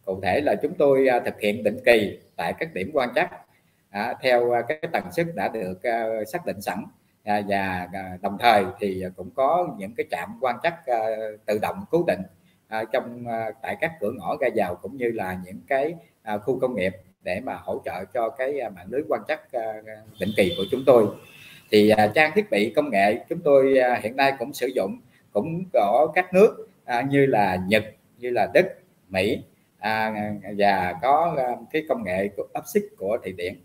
Cụ thể là chúng tôi thực hiện định kỳ tại các điểm quan trắc theo cái tần suất đã được xác định sẵn, và đồng thời thì cũng có những cái trạm quan trắc tự động cố định tại các cửa ngõ ra vào cũng như là những cái khu công nghiệp để mà hỗ trợ cho cái mạng lưới quan trắc định kỳ của chúng tôi. Thì trang thiết bị công nghệ chúng tôi hiện nay cũng sử dụng cũng có các nước như là Nhật, như là Đức, Mỹ, và có cái công nghệ áp xích của Thụy Điển.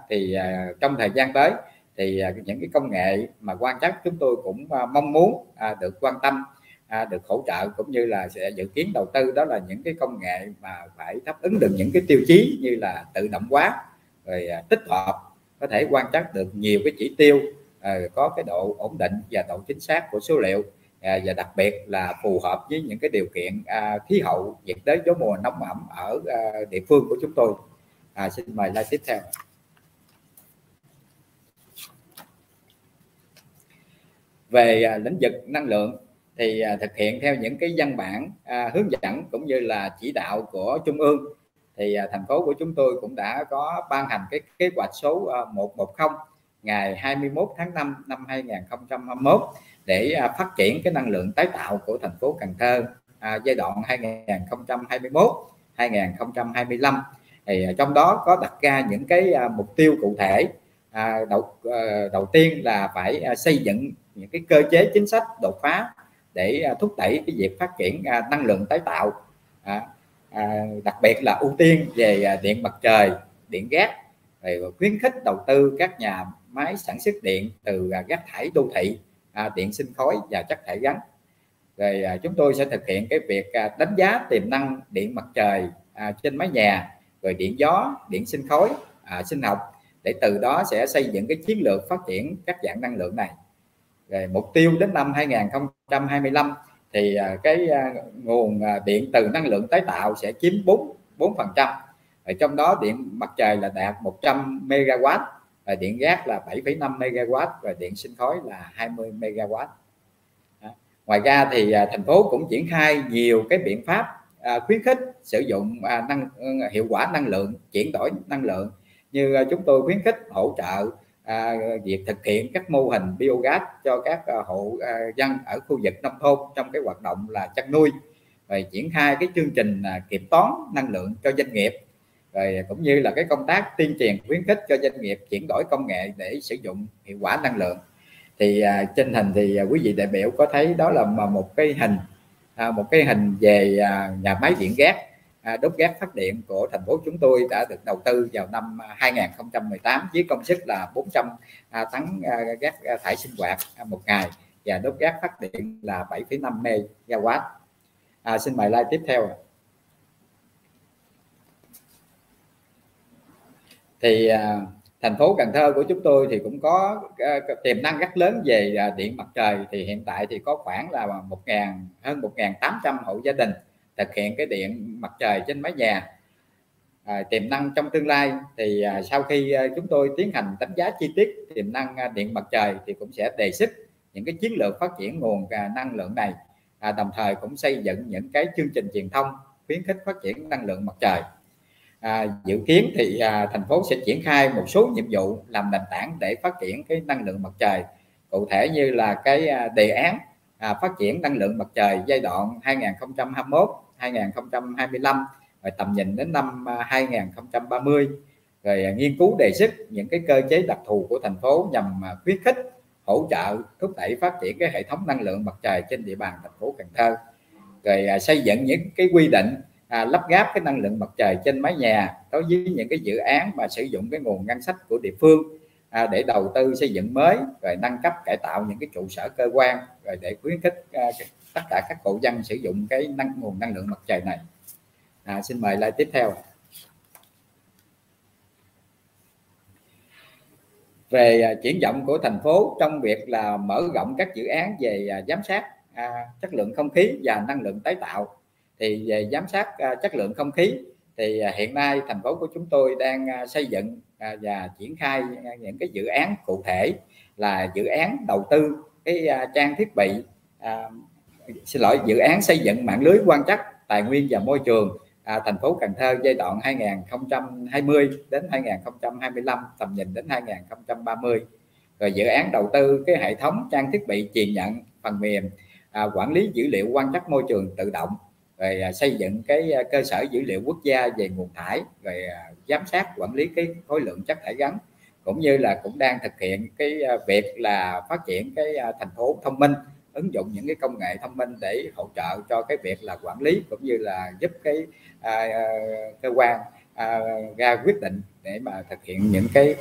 Thì trong thời gian tới thì những cái công nghệ mà quan trắc chúng tôi cũng mong muốn được quan tâm, được hỗ trợ, cũng như là sẽ dự kiến đầu tư, đó là những cái công nghệ mà phải đáp ứng được những cái tiêu chí như là tự động hóa, rồi tích hợp, có thể quan trắc được nhiều cái chỉ tiêu, có cái độ ổn định và độ chính xác của số liệu, và đặc biệt là phù hợp với những cái điều kiện khí hậu nhiệt đới, gió mùa nóng ẩm ở địa phương của chúng tôi. Xin mời slide tiếp theo. Về lĩnh vực năng lượng thì thực hiện theo những cái văn bản hướng dẫn cũng như là chỉ đạo của Trung ương, thì thành phố của chúng tôi cũng đã có ban hành cái kế hoạch số 110 ngày 21 tháng 5 năm 2021 để phát triển cái năng lượng tái tạo của thành phố Cần Thơ giai đoạn 2021-2025. Thì trong đó có đặt ra những cái mục tiêu cụ thể. Đầu tiên là phải xây dựng những cái cơ chế chính sách đột phá để thúc đẩy cái việc phát triển năng lượng tái tạo, đặc biệt là ưu tiên về điện mặt trời, điện gas, rồi khuyến khích đầu tư các nhà máy sản xuất điện từ rác thải đô thị, điện sinh khói và chất thải rắn. Rồi chúng tôi sẽ thực hiện cái việc đánh giá tiềm năng điện mặt trời trên mái nhà, rồi điện gió, điện sinh khói, sinh học, để từ đó sẽ xây dựng cái chiến lược phát triển các dạng năng lượng này. Rồi mục tiêu đến năm 2025 thì cái nguồn điện từ năng lượng tái tạo sẽ chiếm 4%. Ở trong đó điện mặt trời là đạt 100 MW, và điện gas là 7,5 MW, và điện sinh khói là 20 MW. Ngoài ra thì thành phố cũng triển khai nhiều cái biện pháp khuyến khích sử dụng hiệu quả năng lượng, chuyển đổi năng lượng, như chúng tôi khuyến khích hỗ trợ việc thực hiện các mô hình biogas cho các hộ dân ở khu vực nông thôn trong cái hoạt động là chăn nuôi, rồi triển khai cái chương trình kiểm toán năng lượng cho doanh nghiệp, rồi cũng như là cái công tác tuyên truyền khuyến khích cho doanh nghiệp chuyển đổi công nghệ để sử dụng hiệu quả năng lượng. Thì trên hình thì quý vị đại biểu có thấy đó là một cái hình về nhà máy điện gas, đốt gas phát điện của thành phố chúng tôi đã được đầu tư vào năm 2018 với công suất là 400 tấn gas thải sinh hoạt một ngày, và đốt gas phát điện là 7,5 MW. Xin mời slide tiếp theo. Thì thành phố Cần Thơ của chúng tôi thì cũng có tiềm năng rất lớn về điện mặt trời. Thì hiện tại thì có khoảng là hơn 1.800 hộ gia đình thực hiện cái điện mặt trời trên mái nhà. Tiềm năng trong tương lai thì sau khi chúng tôi tiến hành đánh giá chi tiết tiềm năng điện mặt trời thì cũng sẽ đề xuất những cái chiến lược phát triển nguồn năng lượng này, đồng thời cũng xây dựng những cái chương trình truyền thông khuyến khích phát triển năng lượng mặt trời. Dự kiến thì thành phố sẽ triển khai một số nhiệm vụ làm nền tảng để phát triển cái năng lượng mặt trời, cụ thể như là cái đề án phát triển năng lượng mặt trời giai đoạn 2021-2025, rồi tầm nhìn đến năm 2030, rồi nghiên cứu đề xuất những cái cơ chế đặc thù của thành phố nhằm khuyến khích, hỗ trợ, thúc đẩy phát triển cái hệ thống năng lượng mặt trời trên địa bàn thành phố Cần Thơ, rồi xây dựng những cái quy định lắp ghép cái năng lượng mặt trời trên mái nhà đối với những cái dự án mà sử dụng cái nguồn ngân sách của địa phương để đầu tư xây dựng mới, rồi nâng cấp cải tạo những cái trụ sở cơ quan, rồi để khuyến khích tất cả các hộ dân sử dụng cái nguồn năng lượng mặt trời này. Xin mời slide tiếp theo. Về triển vọng của thành phố trong việc là mở rộng các dự án về giám sát chất lượng không khí và năng lượng tái tạo, thì về giám sát chất lượng không khí thì hiện nay thành phố của chúng tôi đang xây dựng và triển khai những cái dự án cụ thể, là dự án đầu tư cái trang thiết bị, dự án xây dựng mạng lưới quan trắc tài nguyên và môi trường thành phố Cần Thơ giai đoạn 2020 đến 2025, tầm nhìn đến 2030, rồi dự án đầu tư cái hệ thống trang thiết bị truyền nhận phần mềm quản lý dữ liệu quan trắc môi trường tự động, rồi xây dựng cái cơ sở dữ liệu quốc gia về nguồn thải, rồi giám sát quản lý cái khối lượng chất thải rắn, cũng như là cũng đang thực hiện cái việc là phát triển cái thành phố thông minh, ứng dụng những cái công nghệ thông minh để hỗ trợ cho cái việc là quản lý, cũng như là giúp cái cơ quan ra quyết định để mà thực hiện những cái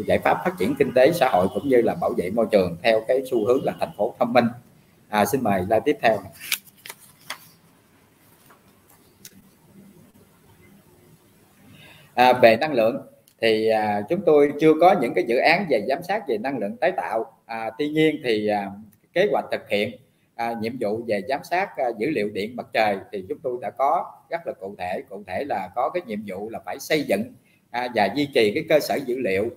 giải pháp phát triển kinh tế xã hội cũng như là bảo vệ môi trường theo cái xu hướng là thành phố thông minh. Xin mời slide tiếp theo. Về năng lượng thì chúng tôi chưa có những cái dự án về giám sát về năng lượng tái tạo. Tuy nhiên thì kế hoạch thực hiện nhiệm vụ về giám sát dữ liệu điện mặt trời thì chúng tôi đã có rất là cụ thể là có cái nhiệm vụ là phải xây dựng và duy trì cái cơ sở dữ liệu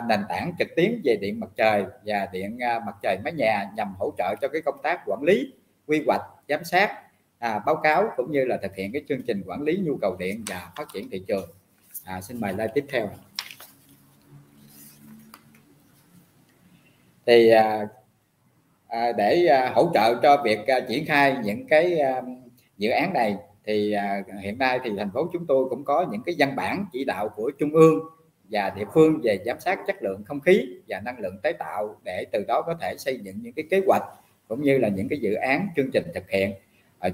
nền tảng trực tuyến về điện mặt trời và điện mặt trời mái nhà, nhằm hỗ trợ cho cái công tác quản lý, quy hoạch, giám sát, báo cáo cũng như là thực hiện cái chương trình quản lý nhu cầu điện và phát triển thị trường. Xin mời slide tiếp theo. Thì để hỗ trợ cho việc triển khai những cái dự án này thì hiện nay thì thành phố chúng tôi cũng có những cái văn bản chỉ đạo của trung ương và địa phương về giám sát chất lượng không khí và năng lượng tái tạo, để từ đó có thể xây dựng những cái kế hoạch cũng như là những cái dự án chương trình thực hiện.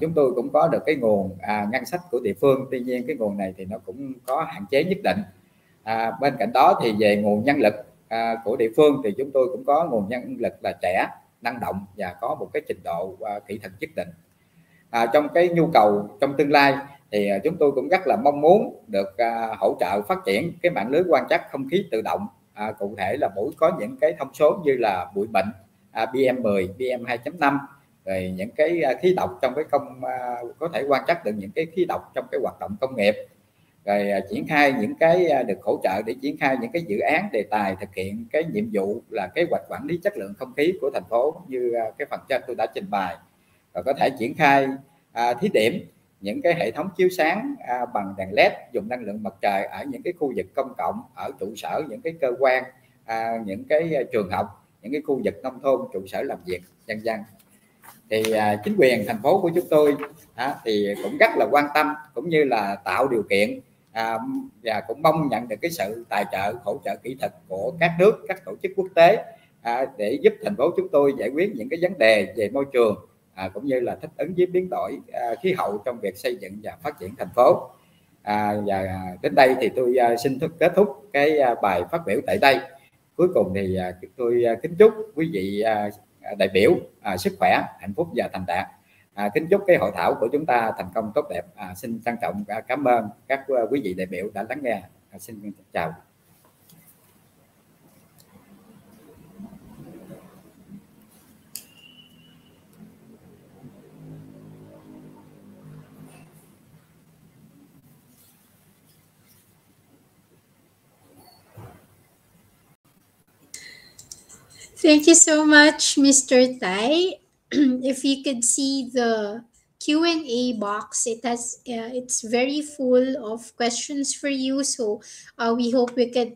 Chúng tôi cũng có được cái nguồn ngân sách của địa phương, tuy nhiên cái nguồn này thì nó cũng có hạn chế nhất định. Bên cạnh đó thì về nguồn nhân lực của địa phương thì chúng tôi cũng có nguồn nhân lực là trẻ, năng động và có một cái trình độ kỹ thuật nhất định. Trong cái nhu cầu trong tương lai thì chúng tôi cũng rất là mong muốn được hỗ trợ phát triển cái mạng lưới quan trắc không khí tự động, cụ thể là mỗi có những cái thông số như là bụi mịn, PM10, PM2.5, rồi những cái khí độc trong cái có thể quan trắc được những cái khí độc trong cái hoạt động công nghiệp, rồi triển khai những cái được hỗ trợ để triển khai những cái dự án đề tài thực hiện cái nhiệm vụ là kế hoạch quản lý chất lượng không khí của thành phố như cái phần trên tôi đã trình bày, và có thể triển khai thí điểm những cái hệ thống chiếu sáng bằng đèn led dùng năng lượng mặt trời ở những cái khu vực công cộng, ở trụ sở những cái cơ quan, những cái trường học, những cái khu vực nông thôn, trụ sở làm việc, vân vân. Thì chính quyền thành phố của chúng tôi thì cũng rất là quan tâm cũng như là tạo điều kiện và cũng mong nhận được cái sự tài trợ hỗ trợ kỹ thuật của các nước, các tổ chức quốc tế để giúp thành phố chúng tôi giải quyết những cái vấn đề về môi trường cũng như là thích ứng với biến đổi khí hậu trong việc xây dựng và phát triển thành phố. Và đến đây thì tôi xin kết thúc cái bài phát biểu tại đây. Cuối cùng thì tôi kính chúc quý vị đại biểu sức khỏe, hạnh phúc và thành đạt. Kính chúc cái hội thảo của chúng ta thành công tốt đẹp. Xin trân trọng cảm ơn các quý vị đại biểu đã lắng nghe. Xin chào. Thank you so much, Mr. Tai. If you could see the Q&A box, it's very full of questions for you. So we hope we could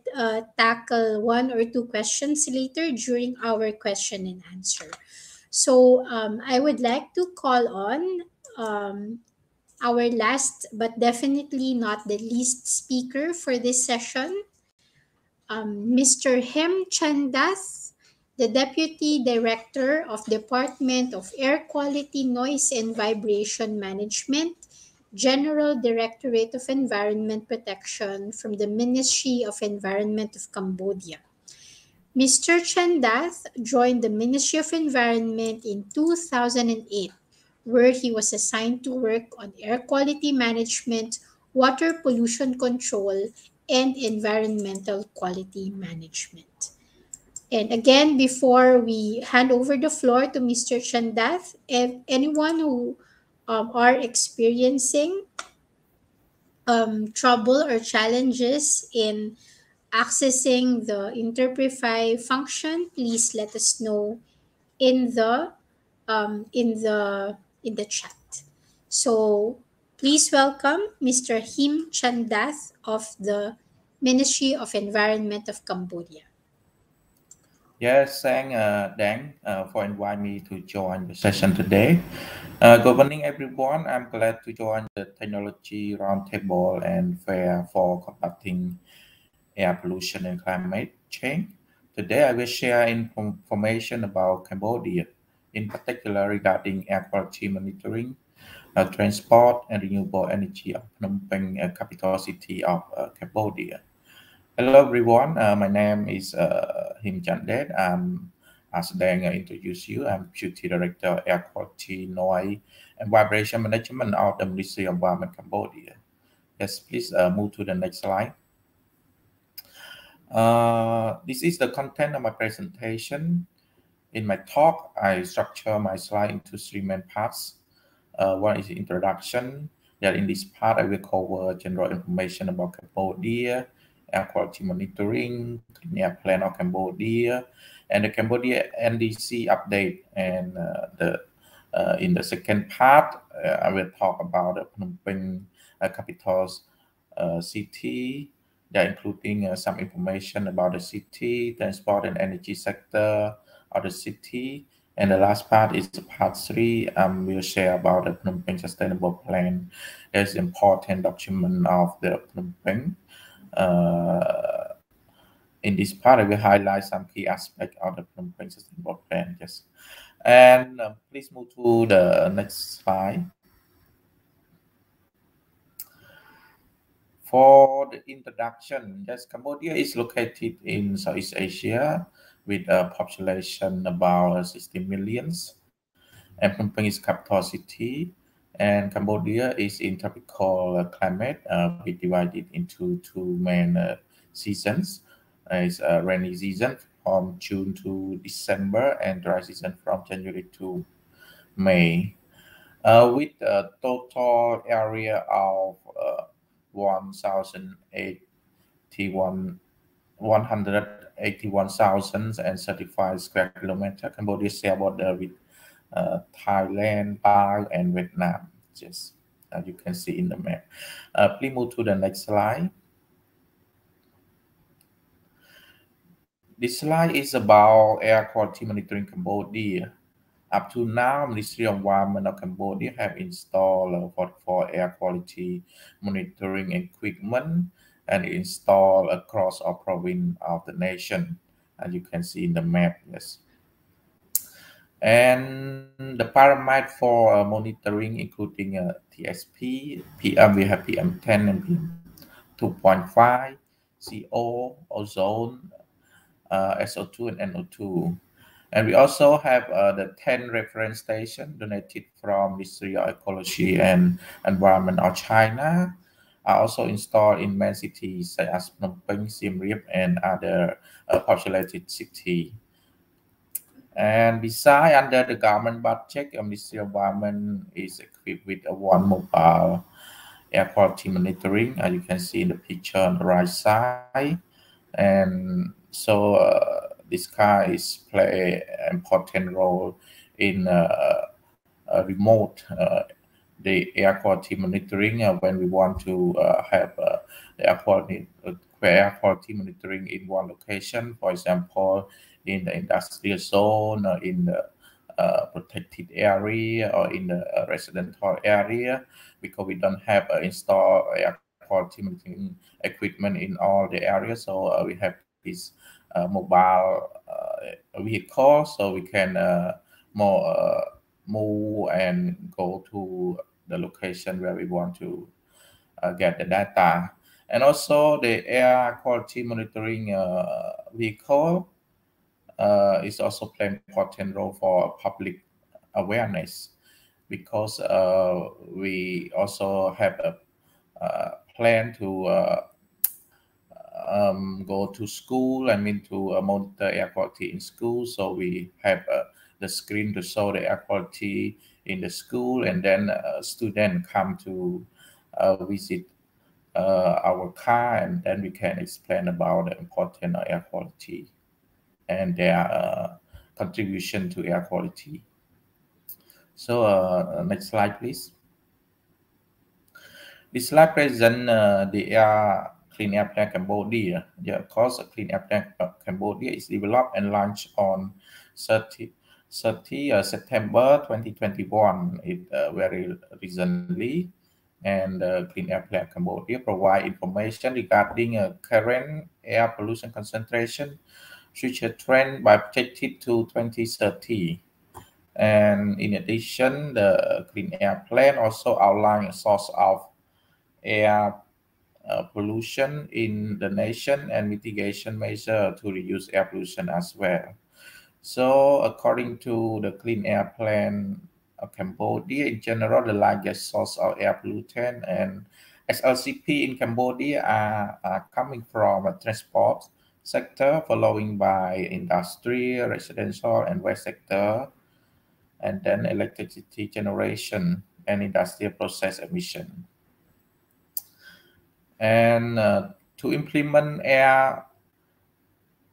tackle one or two questions later during our question and answer. So I would like to call on our last but definitely not the least speaker for this session, Mr. Hem Chandath, the Deputy Director of Department of Air Quality, Noise and Vibration Management, General Directorate of Environment Protection from the Ministry of Environment of Cambodia. Mr. Chandath joined the Ministry of Environment in 2008, where he was assigned to work on air quality management, water pollution control, and environmental quality management. And again, before we hand over the floor to Mr. Chandath, if anyone who are experiencing trouble or challenges in accessing the Interprefy function, please let us know in the chat. So please welcome Mr. Him Chandath of the Ministry of Environment of Cambodia. Yes, thank Dan for inviting me to join the session today. Good morning, everyone. I'm glad to join the Technology Roundtable and Fair for Combating Air Pollution and Climate Change. Today, I will share information about Cambodia, in particular regarding air quality monitoring, transport, and renewable energy of Phnom Penh, capital city of Cambodia. Hello everyone, my name is Him Chandet. As Dan introduced you, I'm Deputy Director of Air Quality, Noise and Vibration Management of the Ministry of Environment, Cambodia. Yes, please move to the next slide. This is the content of my presentation. In my talk, I structure my slide into three main parts. One is the introduction. That in this part, I will cover general information about Cambodia, air quality monitoring, clean air plan of Cambodia, and the Cambodia NDC update. And in the second part, I will talk about the Phnom Penh capital city, that including some information about the city, transport and energy sector of the city. And the last part is part 3. We'll share about the Phnom Penh Sustainable Plan. There's important document of the Phnom Penh. In this part, I will highlight some key aspects of the Phnom Penh Sustainable Plan. Yes. And please move to the next slide. For the introduction, yes, Cambodia is located in Southeast Asia with a population about 60 millions. And Phnom Penh is capital city. And Cambodia is in tropical climate. We divided into two main seasons. It's a rainy season from June to December and dry season from January to May. With a total area of 181,035 square kilometers. Cambodia share border with Thailand, Laos, and Vietnam. Just as you can see in the map. Please move to the next slide. This slide is about air quality monitoring Cambodia. Up to now, Ministry of Environment of Cambodia have installed 44 air quality monitoring equipment and installed across all provinces of the nation, as you can see in the map. Yes. And the parameters for monitoring, including TSP, PM, we have PM10 and PM2.5, CO, ozone, SO2, and NO2. And we also have the 10 reference stations donated from Ministry of Ecology and Environment of China, are also installed in main cities such as Phnom Penh, Siem Reap, and other populated cities. And besides, under the government budget, Ministry of Environment is equipped with one mobile air quality monitoring, as you can see in the picture on the right side. And so this car is play an important role in remote the air quality monitoring when we want to have the air quality monitoring in one location, for example, in the industrial zone, or in the protected area, or in the residential area, because we don't have installed air quality monitoring equipment in all the areas. So we have this mobile vehicle, so we can move and go to the location where we want to get the data. And also the air quality monitoring vehicle is also playing important role for public awareness, because we also have a plan to go to school, to monitor air quality in school. So we have the screen to show the air quality in the school, and then students come to visit our car, and then we can explain about the importance of air quality and their contribution to air quality. So next slide, please. This slide presents the air Clean Air Plan Cambodia. Yeah, of course, Clean Air Plan Cambodia is developed and launched on 30 September 2021. It very recently, and Clean Air Plan Cambodia provide information regarding current air pollution concentration, future trend by projected to 2030. And in addition, the Clean Air Plan also outlines a source of air pollution in the nation and mitigation measure to reduce air pollution as well. So according to the Clean Air Plan of Cambodia, in general, the largest source of air pollutant and SLCP in Cambodia are coming from a transport sector, following by industry, residential, and waste sector, and then electricity generation and industrial process emission. And to implement air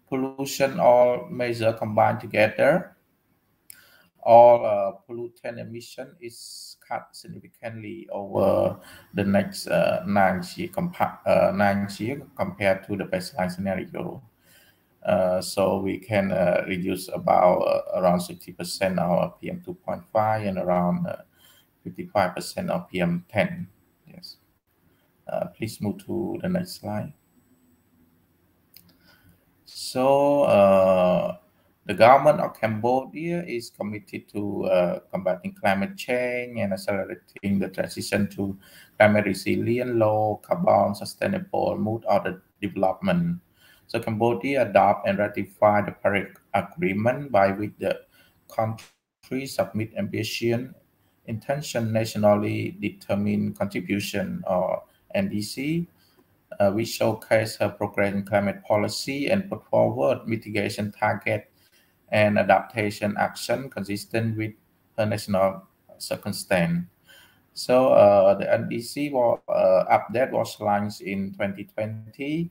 pollution, all measures combined together, all pollutant emission is cut significantly over the next 9 years compared to the baseline scenario. So we can reduce about around 60% of PM 2.5 and around 55% of PM 10. Yes. Please move to the next slide. So the government of Cambodia is committed to combating climate change and accelerating the transition to climate resilient, low carbon, sustainable mode of the development. So Cambodia adopt and ratify the Paris Agreement, by which the country submit ambition, intention, nationally determined contribution, or NDC, which showcase her progress in climate policy and put forward mitigation target and adaptation action consistent with her national circumstance. So the NDC update was launched in 2020,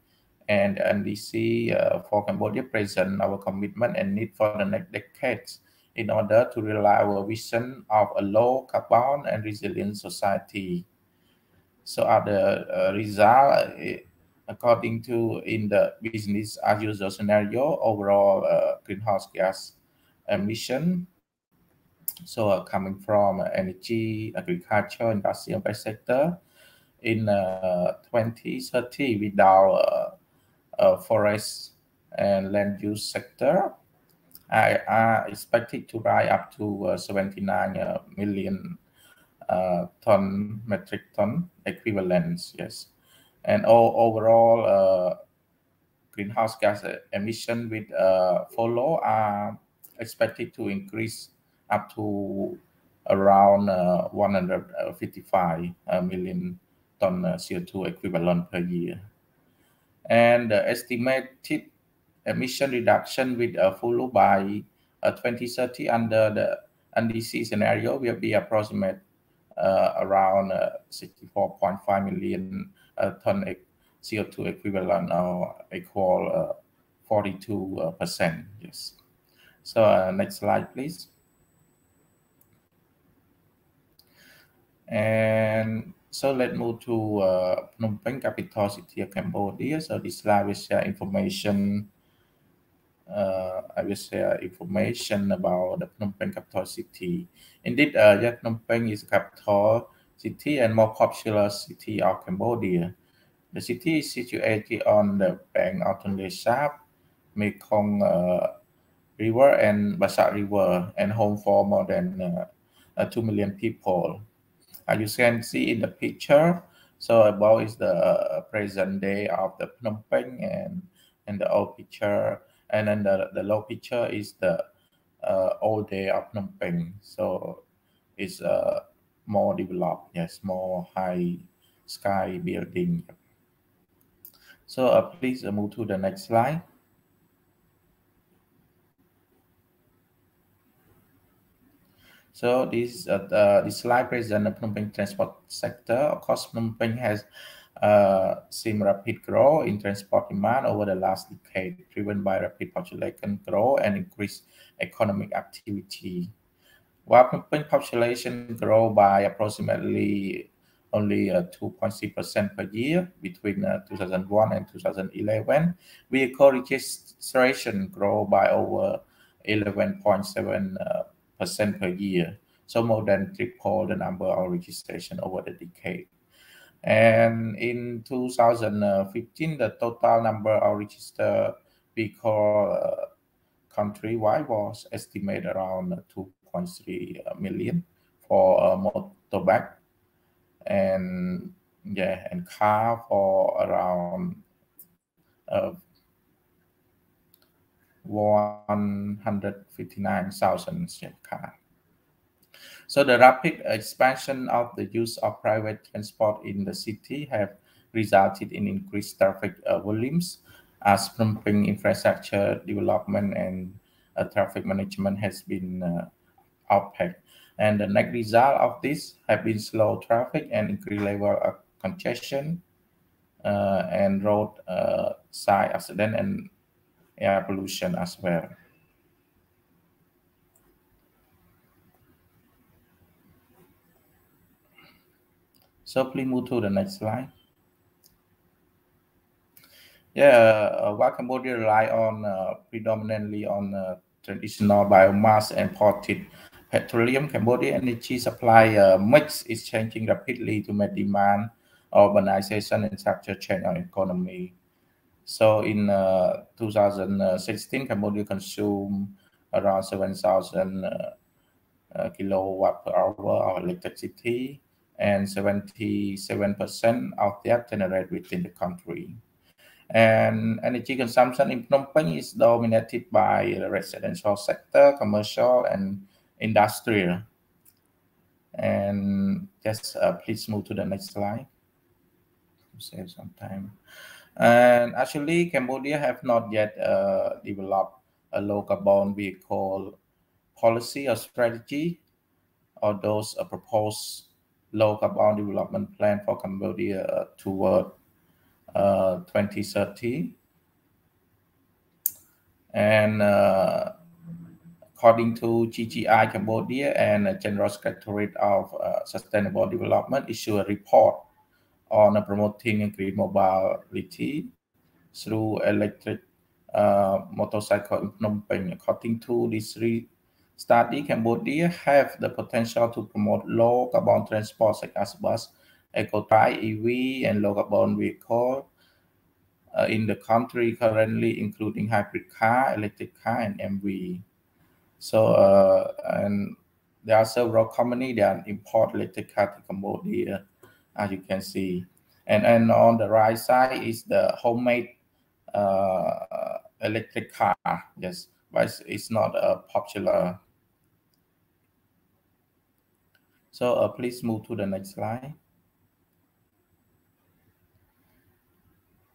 and the NDC for Cambodia present our commitment and need for the next decades in order to realize our vision of a low carbon and resilient society. So other result, according to in the business as usual scenario, overall greenhouse gas emission, so coming from energy, agriculture, industrial base sector, in 2030 without forest and land use sector, are expected to rise up to 79 million metric ton equivalents. Yes, and overall greenhouse gas emission with follow are expected to increase up to around 155 million ton CO2 equivalent per year. And the estimated emission reduction with follow by 2030 under the NDC scenario will be approximate around 64.5 million ton CO2 equivalent, or equal 42%. Yes. So next slide, please. And so let's move to Phnom Penh, capital city of Cambodia. So this slide will share information. I will share information about the Phnom Penh capital city. Indeed, Phnom Penh is the capital city and more popular city of Cambodia. The city is situated on the bank of Tonle Sap, Mekong River, and Basat River, and home for more than 2 million people. As you can see in the picture, so above is the present day of the Phnom Penh, and the old picture, and then the low picture is the old day of Phnom Penh. So it's more developed, yes, more high sky building. So please move to the next slide. So this slide presents the Phnom Penh transport sector. Of course, Phnom Penh has seen rapid growth in transport demand over the last decade, driven by rapid population growth and increased economic activity. While Phnom Penh population grew by approximately only 2.6% per year between 2001 and 2011. Vehicle registration grow by over 11.7% per year, so more than triple the number of registration over the decade. And in 2015, the total number of registered vehicle countrywide was estimated around 2.3 million for motorbike, and and car for around 159,000 car. So the rapid expansion of the use of private transport in the city have resulted in increased traffic volumes as pumping infrastructure development and traffic management has been outpacked. And the net result of this have been slow traffic and increased level of congestion and road side accident and air pollution as well. So please move to the next slide. While Cambodia rely on predominantly on traditional biomass and imported petroleum, Cambodia energy supply mix is changing rapidly to meet demand, urbanization, and structure change our economy. So in 2016, Cambodia consumed around 7,000 kilowatt per hour of electricity, and 77% of that generated within the country. And energy consumption in Phnom Penh is dominated by the residential sector, commercial, and industrial. And just please move to the next slide. Save some time. And actually, Cambodia have not yet developed a low carbon vehicle policy or strategy, or those proposed low carbon development plan for Cambodia toward 2030. And according to GGI Cambodia and General Secretariat of Sustainable Development issue a report on promoting green mobility through electric motorcycle in Phnom Penh. According to this study, Cambodia have the potential to promote low carbon transport such as bus, eco-tri, EV, and low carbon vehicle in the country currently, including hybrid car, electric car, and MV. So and there are several companies that import electric car to Cambodia, as you can see. And on the right side is the homemade electric car. Yes, but it's not popular. So please move to the next slide.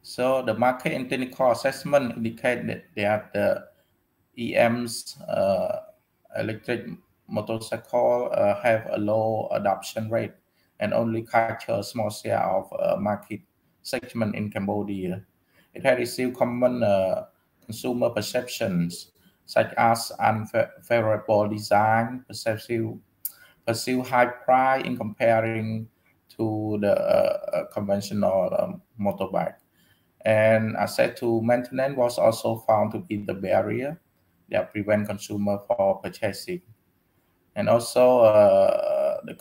So the market and technical assessment indicate that the EM's electric motorcycle have a low adoption rate and only capture a small share of market segment in Cambodia. It has received common consumer perceptions such as unfavorable design, perceived high price in comparing to the conventional motorbike. And access to maintenance was also found to be the barrier that prevent consumer from purchasing. And also the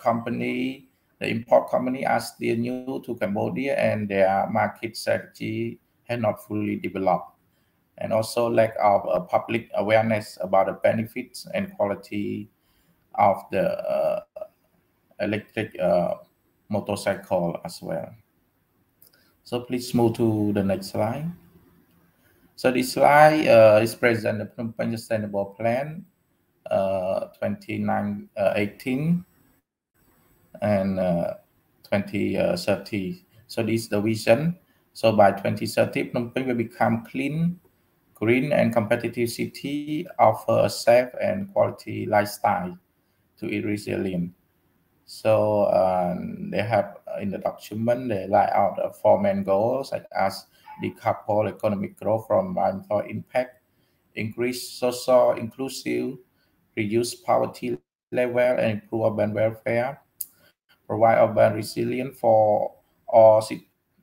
import company are still new to Cambodia and their market strategy has not fully developed. And also lack of public awareness about the benefits and quality of the electric motorcycle as well. So please move to the next slide. So this slide is present the Phnom Penh Sustainable Plan 2018 and 2030. So this is the vision. So by 2030, Phnom Penh will become clean, green, and competitive city, offer a safe and quality lifestyle to its resilient. So they have in the document, they lay out 4 main goals such as decouple economic growth from environmental impact, increase social inclusive, reduce poverty level, and improve urban welfare, provide urban resilience for all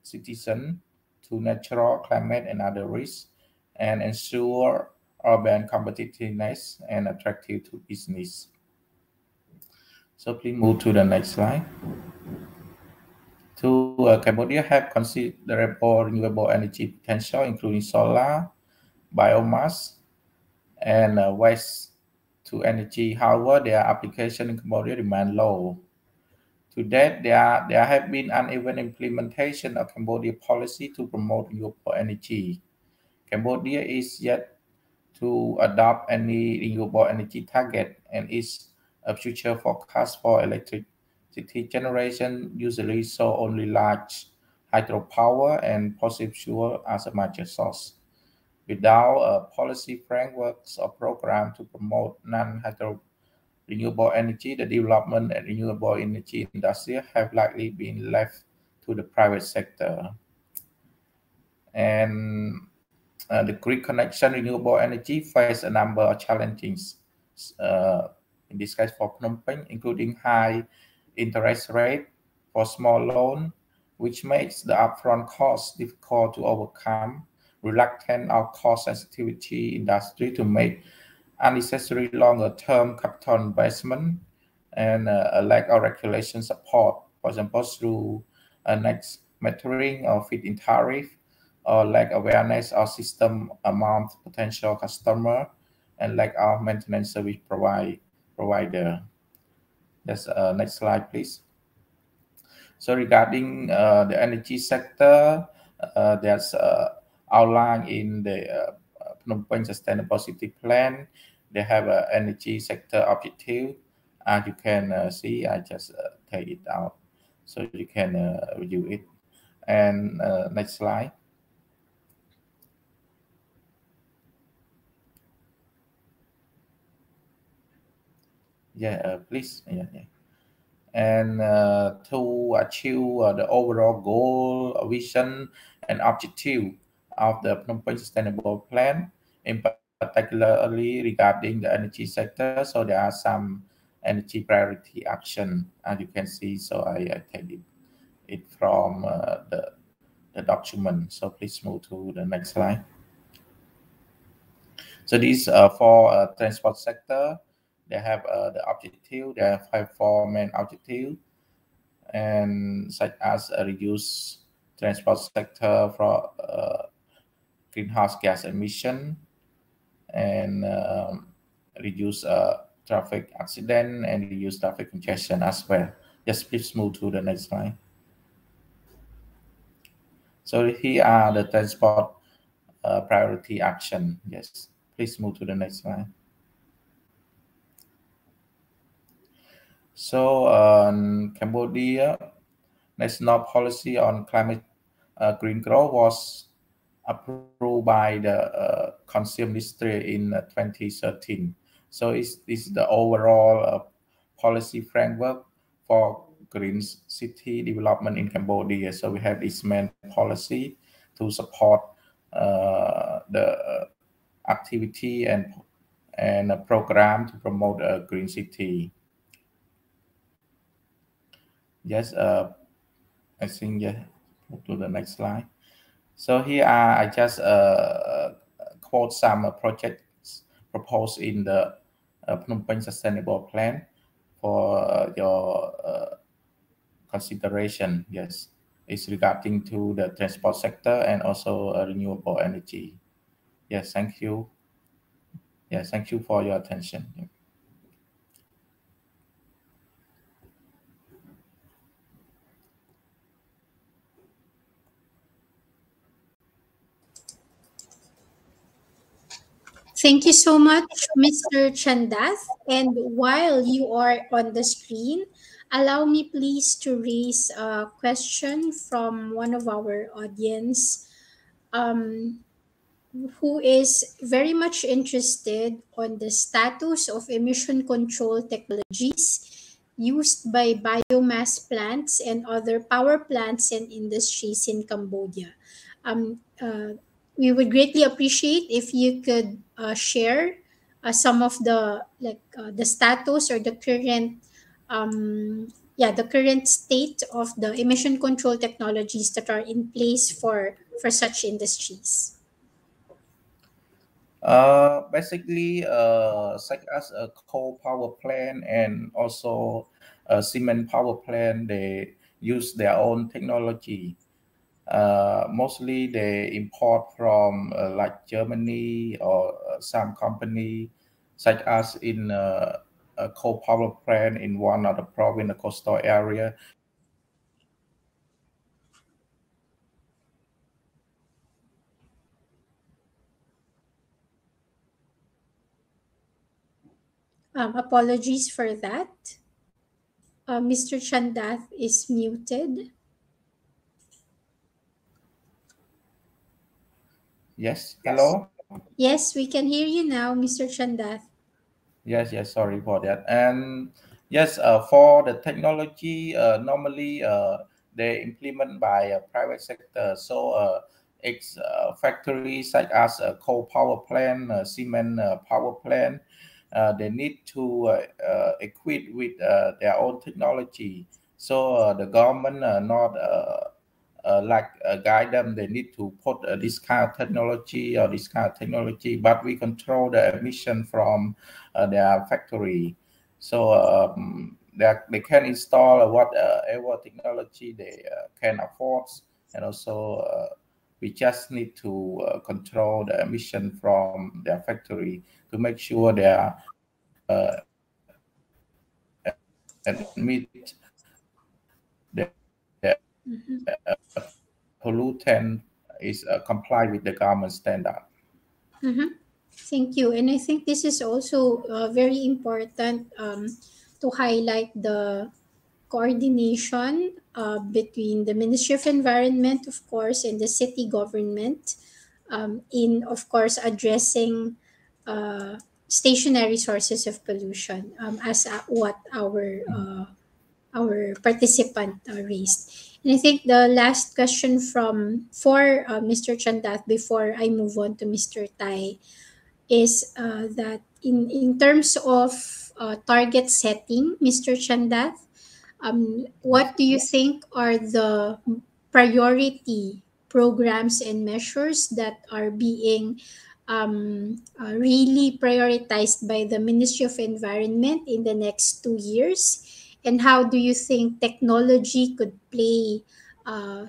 citizens to natural climate and other risks, and ensure urban competitiveness and attractive to business. So please move to the next slide. Cambodia have considerable renewable energy potential, including solar, biomass, and waste to energy. However, their application in Cambodia remain low. To date, there have been uneven implementation of Cambodia policy to promote renewable energy. Cambodia is yet to adopt any renewable energy target, and its future forecast for electricity generation usually show only large hydropower and fossil fuel as a major source. Without a policy frameworks or program to promote non-hydro renewable energy, the development and renewable energy industry have likely been left to the private sector. And the grid connection renewable energy face a number of challenges. In this case for Phnom Penh, including high interest rate for small loan, which makes the upfront cost difficult to overcome, reluctant or cost sensitivity industry to make unnecessary longer-term capital investment, and a lack of regulation support, for example, through a next metering or feed-in tariff, or lack awareness of system amount potential customer, and lack of maintenance service provider. Yes, next slide, please. So regarding the energy sector, there's outlined in the Phnom Penh Sustainable City Plan. They have an energy sector objective. As you can see, I just take it out so you can review it. And next slide. Yeah, please. Yeah. And to achieve the overall goal, vision, and objective of the Phnom Penh Sustainable Plan, in particularly regarding the energy sector. So there are some energy priority action, as you can see. So I take it from the document. So please move to the next slide. So these for transport sector, they have the objective. They have four main objectives, and such as reduce transport sector for greenhouse gas emission, and reduce traffic accident, and reduce traffic congestion as well. Yes, please move to the next slide. So here are the transport priority action. Yes, please move to the next slide. So Cambodia national policy on climate green growth was approved by the Council Ministry in 2013. So it's the overall policy framework for green city development in Cambodia. So we have this main policy to support the activity and a program to promote a green city. Yes, I think, yeah, move to the next slide. So here I just quote some projects proposed in the Phnom Penh Sustainable Plan for your consideration. Yes, it's regarding to the transport sector and also renewable energy. Yes, thank you. Yes, thank you for your attention. Thank you so much, Mr. Chandath. And while you are on the screen, allow me please to raise a question from one of our audience, who is very much interested on the status of emission control technologies used by biomass plants and other power plants and industries in Cambodia. We would greatly appreciate if you could share some of the the status or the current the current state of the emission control technologies that are in place for such industries? Basically, such as a coal power plant and also a cement power plant, they use their own technology. Mostly they import from like Germany or some company, such as in a coal power plant in one of the province, the coastal area. Apologies for that. Mr. Chandath is muted. Yes, hello? Yes, we can hear you now, Mr. Chandath. Yes, sorry for that. And yes, for the technology, normally they implement by a private sector. So it's factories such as a coal power plant, cement power plant, they need to equip with their own technology. So the government not guide them. They need to put this kind of technology or this kind of technology, but we control the emission from their factory. So they can install whatever technology they can afford, and also we just need to control the emission from their factory to make sure they are emit the pollutant is comply with the government standard. Thank you. And I think this is also very important to highlight the coordination between the Ministry of Environment, of course, and the city government in, of course, addressing stationary sources of pollution as what our participant raised. And I think the last question for Mr. Chandath before I move on to Mr. Tai is that in terms of target setting, Mr. Chandath, what do you think are the priority programs and measures that are being really prioritized by the Ministry of Environment in the next 2 years? And how do you think technology could play, a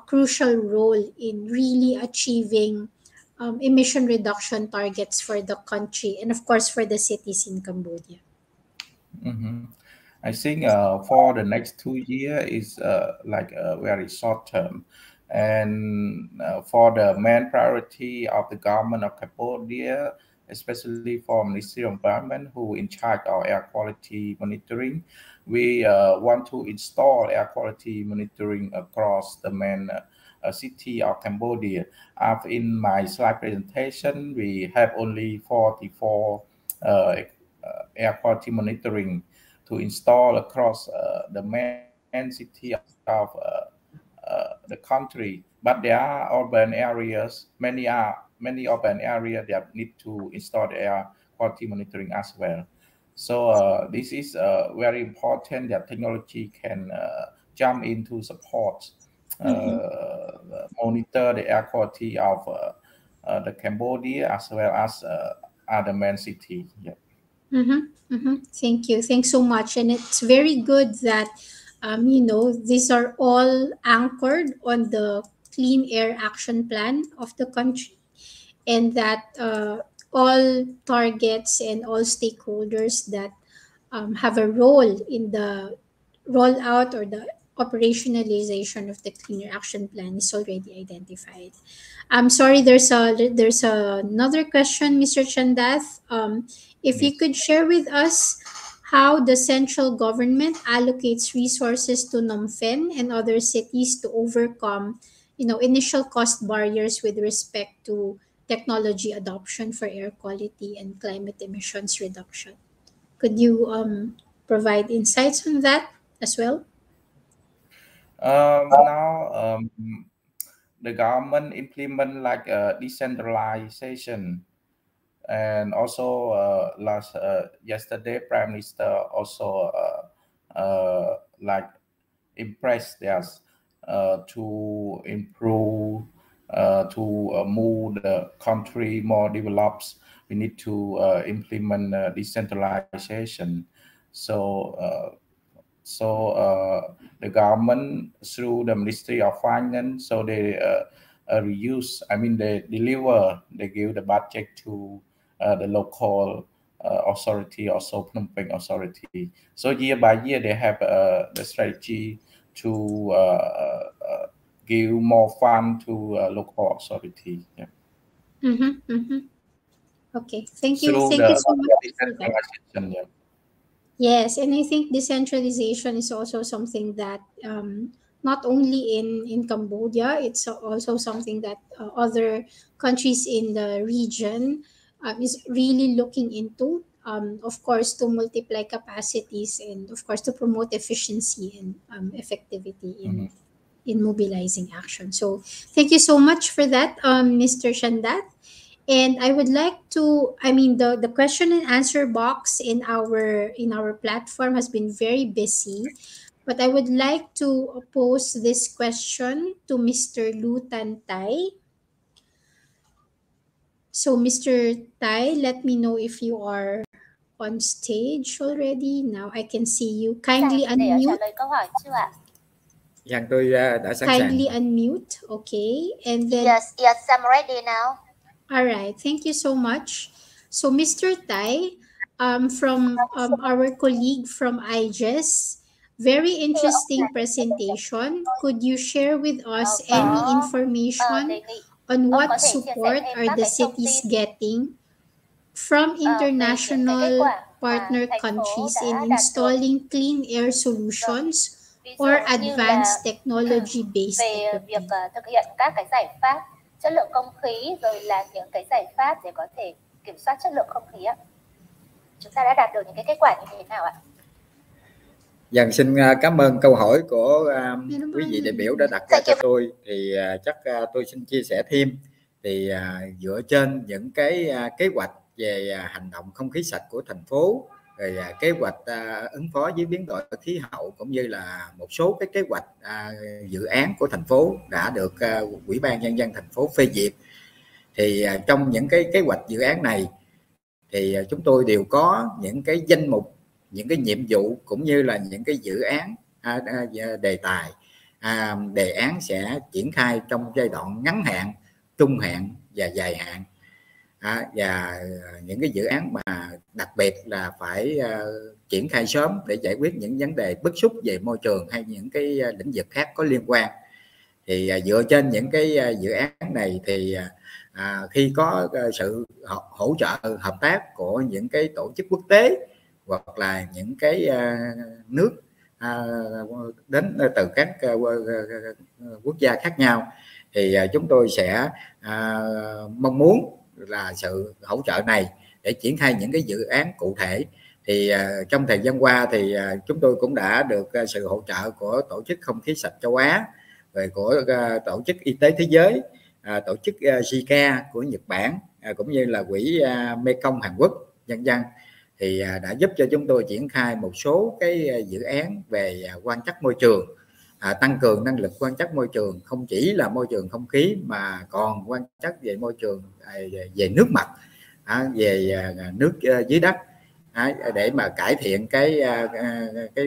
crucial role in really achieving emission reduction targets for the country and, of course, for the cities in Cambodia? Mm-hmm. I think for the next 2 years is like a very short term. And for the main priority of the government of Cambodia, especially for Ministry of Environment, who in charge of air quality monitoring, we want to install air quality monitoring across the main city of Cambodia. In my slide presentation, we have only 44 air quality monitoring to install across the main city of the country. But there are urban areas, many urban areas that need to install the air quality monitoring as well. So this is very important that technology can jump into support, monitor the air quality of the Cambodia as well as other main city. Yeah. Thank you. Thanks so much. And it's very good that, these are all anchored on the Clean Air Action Plan of the country, and that all targets and all stakeholders that have a role in the rollout or the operationalization of the Clean Air Action Plan is already identified. I'm sorry, there's another question, Mr. Chandath. If you Yes. could share with us how the central government allocates resources to Phnom and other cities to overcome, initial cost barriers with respect to technology adoption for air quality and climate emissions reduction. Could you provide insights on that as well? Now the government implement like a decentralization, and also last yesterday Prime Minister also like impress us to improve, to move the country more developed. We need to implement decentralization. So the government through the Ministry of Finance, so they reuse, I mean they deliver, they give the budget to the local authority, also Phnom Penh authority. So year by year they have the strategy to give more fund to local authority. Yeah. Okay, thank you. Through Thank you the so much for that. decentralization. Yeah. Yes, and I think decentralization is also something that not only in Cambodia, it's also something that other countries in the region is really looking into. Of course, to multiply capacities and of course to promote efficiency and effectivity in mobilizing action. So thank you so much for that, Mr. Shandat. And I would like to, I mean, the question and answer box in our platform has been very busy, but I would like to pose this question to Mr. Lu Tan Tai. So Mr. Tai, let me know if you are on stage already. Now I can see you. Kindly unmute. Dạ, tôi đã sẵn Kindly sàng. unmute. Okay. And then Yes, I'm ready now. all right, thank you so much. So, Mr. Tai, from our colleague from IGES, very interesting presentation. Could you share with us any information on what support are the cities getting from international partner countries in installing clean air solutions or advanced technology-based về việc equipment? thực hiện các cái giải pháp chất lượng không khí, rồi là những cái giải pháp để có thể kiểm soát chất lượng không khí ạ. Chúng ta đã đạt được những cái kết quả như thế nào ạ? Dạ, xin cảm ơn câu hỏi của quý vị đại biểu đã đặt ra cho tôi. Thì chắc tôi xin chia sẻ thêm. Thì dựa trên những cái kế hoạch về hành động không khí sạch của thành phố, rồi kế hoạch ứng phó với biến đổi khí hậu, cũng như là một số cái kế hoạch dự án của thành phố đã được Ủy ban Nhân dân thành phố phê duyệt. Thì trong những cái kế hoạch dự án này thì chúng tôi đều có những cái danh mục, những cái nhiệm vụ, cũng như là những cái dự án đề tài, đề án sẽ triển khai trong giai đoạn ngắn hạn, trung hạn và dài hạn. Và những cái dự án mà đặc biệt là phải triển khai sớm để giải quyết những vấn đề bức xúc về môi trường hay những cái lĩnh vực khác có liên quan. Thì dựa trên những cái dự án này thì khi có sự hỗ trợ hợp tác của những cái tổ chức quốc tế hoặc là những cái nước đến từ các quốc gia khác nhau, thì chúng tôi sẽ mong muốn là sự hỗ trợ này để triển khai những cái dự án cụ thể. Thì trong thời gian qua thì chúng tôi cũng đã được sự hỗ trợ của Tổ chức Không khí sạch châu Á, rồi của Tổ chức Y tế Thế giới, Tổ chức JICA của Nhật Bản, cũng như là Quỹ Mekong Hàn Quốc, vân vân. Thì đã giúp cho chúng tôi triển khai một số cái dự án về quan trắc môi trường, tăng cường năng lực quan trắc môi trường, không chỉ là môi trường không khí mà còn quan trắc về môi trường về nước mặt, về nước dưới đất, để mà cải thiện cái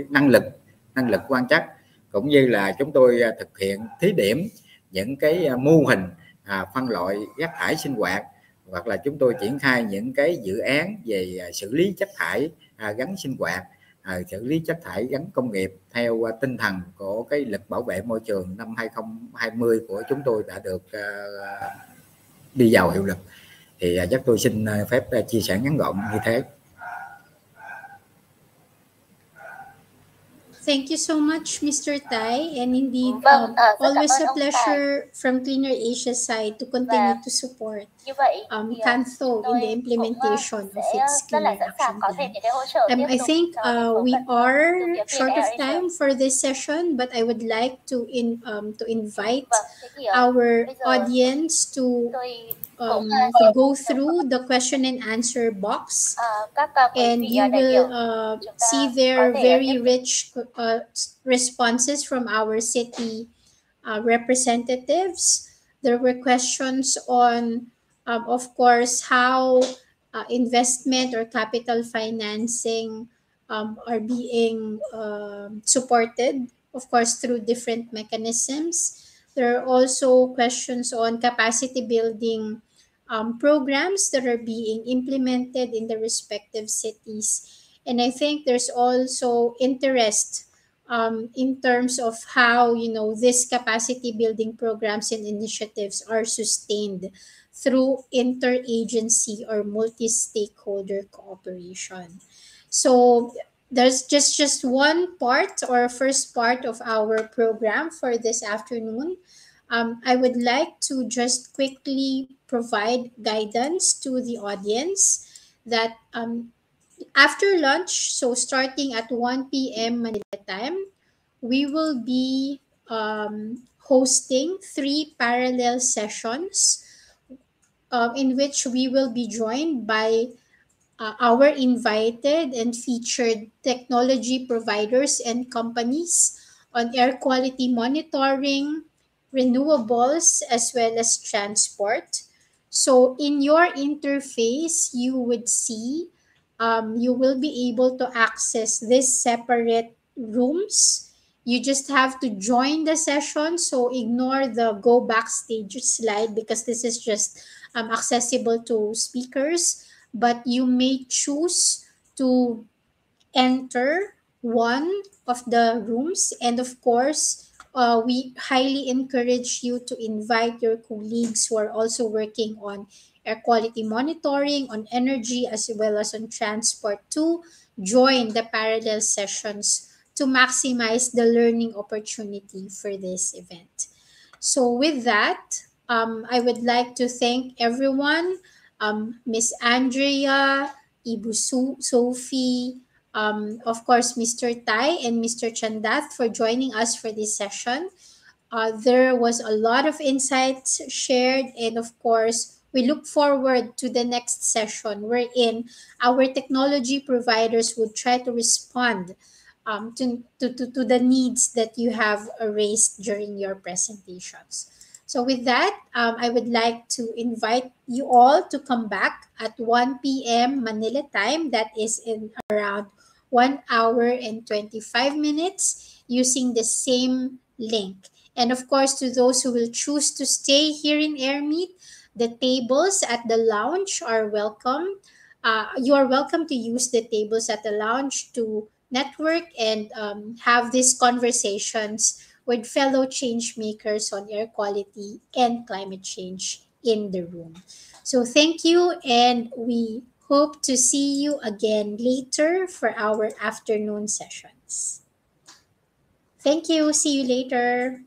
năng lực quan trắc, cũng như là chúng tôi thực hiện thí điểm những cái mô hình phân loại rác thải sinh hoạt, hoặc là chúng tôi triển khai những cái dự án về xử lý chất thải gắn sinh hoạt, xử lý chất thải gắn công nghiệp theo tinh thần của cái luật bảo vệ môi trường năm 2020 của chúng tôi đã được đi vào hiệu lực. Thì chắc tôi xin phép chia sẻ ngắn gọn như thế. Thank you so much, Mr. Tai, and indeed, always a pleasure from Cleaner Asia's side to continue to support Cantho in the implementation of its cleaner action plan. I think we are short of time for this session, but I would like to invite our audience to go through the question and answer box, and you will see there very rich responses from our city representatives. There were questions on, of course, how investment or capital financing are being supported, of course, through different mechanisms. There are also questions on capacity building programs that are being implemented in the respective cities. And I think there's also interest in terms of how, you know, these capacity building programs and initiatives are sustained through interagency or multi-stakeholder cooperation. So there's just one part or first part of our program for this afternoon. I would like to just quickly provide guidance to the audience that after lunch, so starting at 1 p.m. Manila time, we will be hosting 3 parallel sessions in which we will be joined by our invited and featured technology providers and companies on air quality monitoring, renewables, as well as transport. So in your interface, you would see you will be able to access these separate rooms. You just have to join the session. So ignore the go backstage slide because this is just accessible to speakers, but you may choose to enter one of the rooms. And of course, we highly encourage you to invite your colleagues who are also working on air quality monitoring, on energy, as well as on transport to join the parallel sessions to maximize the learning opportunity for this event. So with that, I would like to thank everyone, Miss Andrea, Ibu Sophie, of course, Mr. Tai and Mr. Chandath for joining us for this session. There was a lot of insights shared, and of course, we look forward to the next session wherein our technology providers would try to respond to the needs that you have raised during your presentations. So with that, I would like to invite you all to come back at 1 p.m. Manila time. That is in around 1 hour and 25 minutes using the same link. And of course, to those who will choose to stay here in Airmeet, the tables at the lounge are welcome. You are welcome to use the tables at the lounge to network and have these conversations with fellow change makers on air quality and climate change in the room. So thank you, and we hope to see you again later for our afternoon sessions. Thank you. See you later.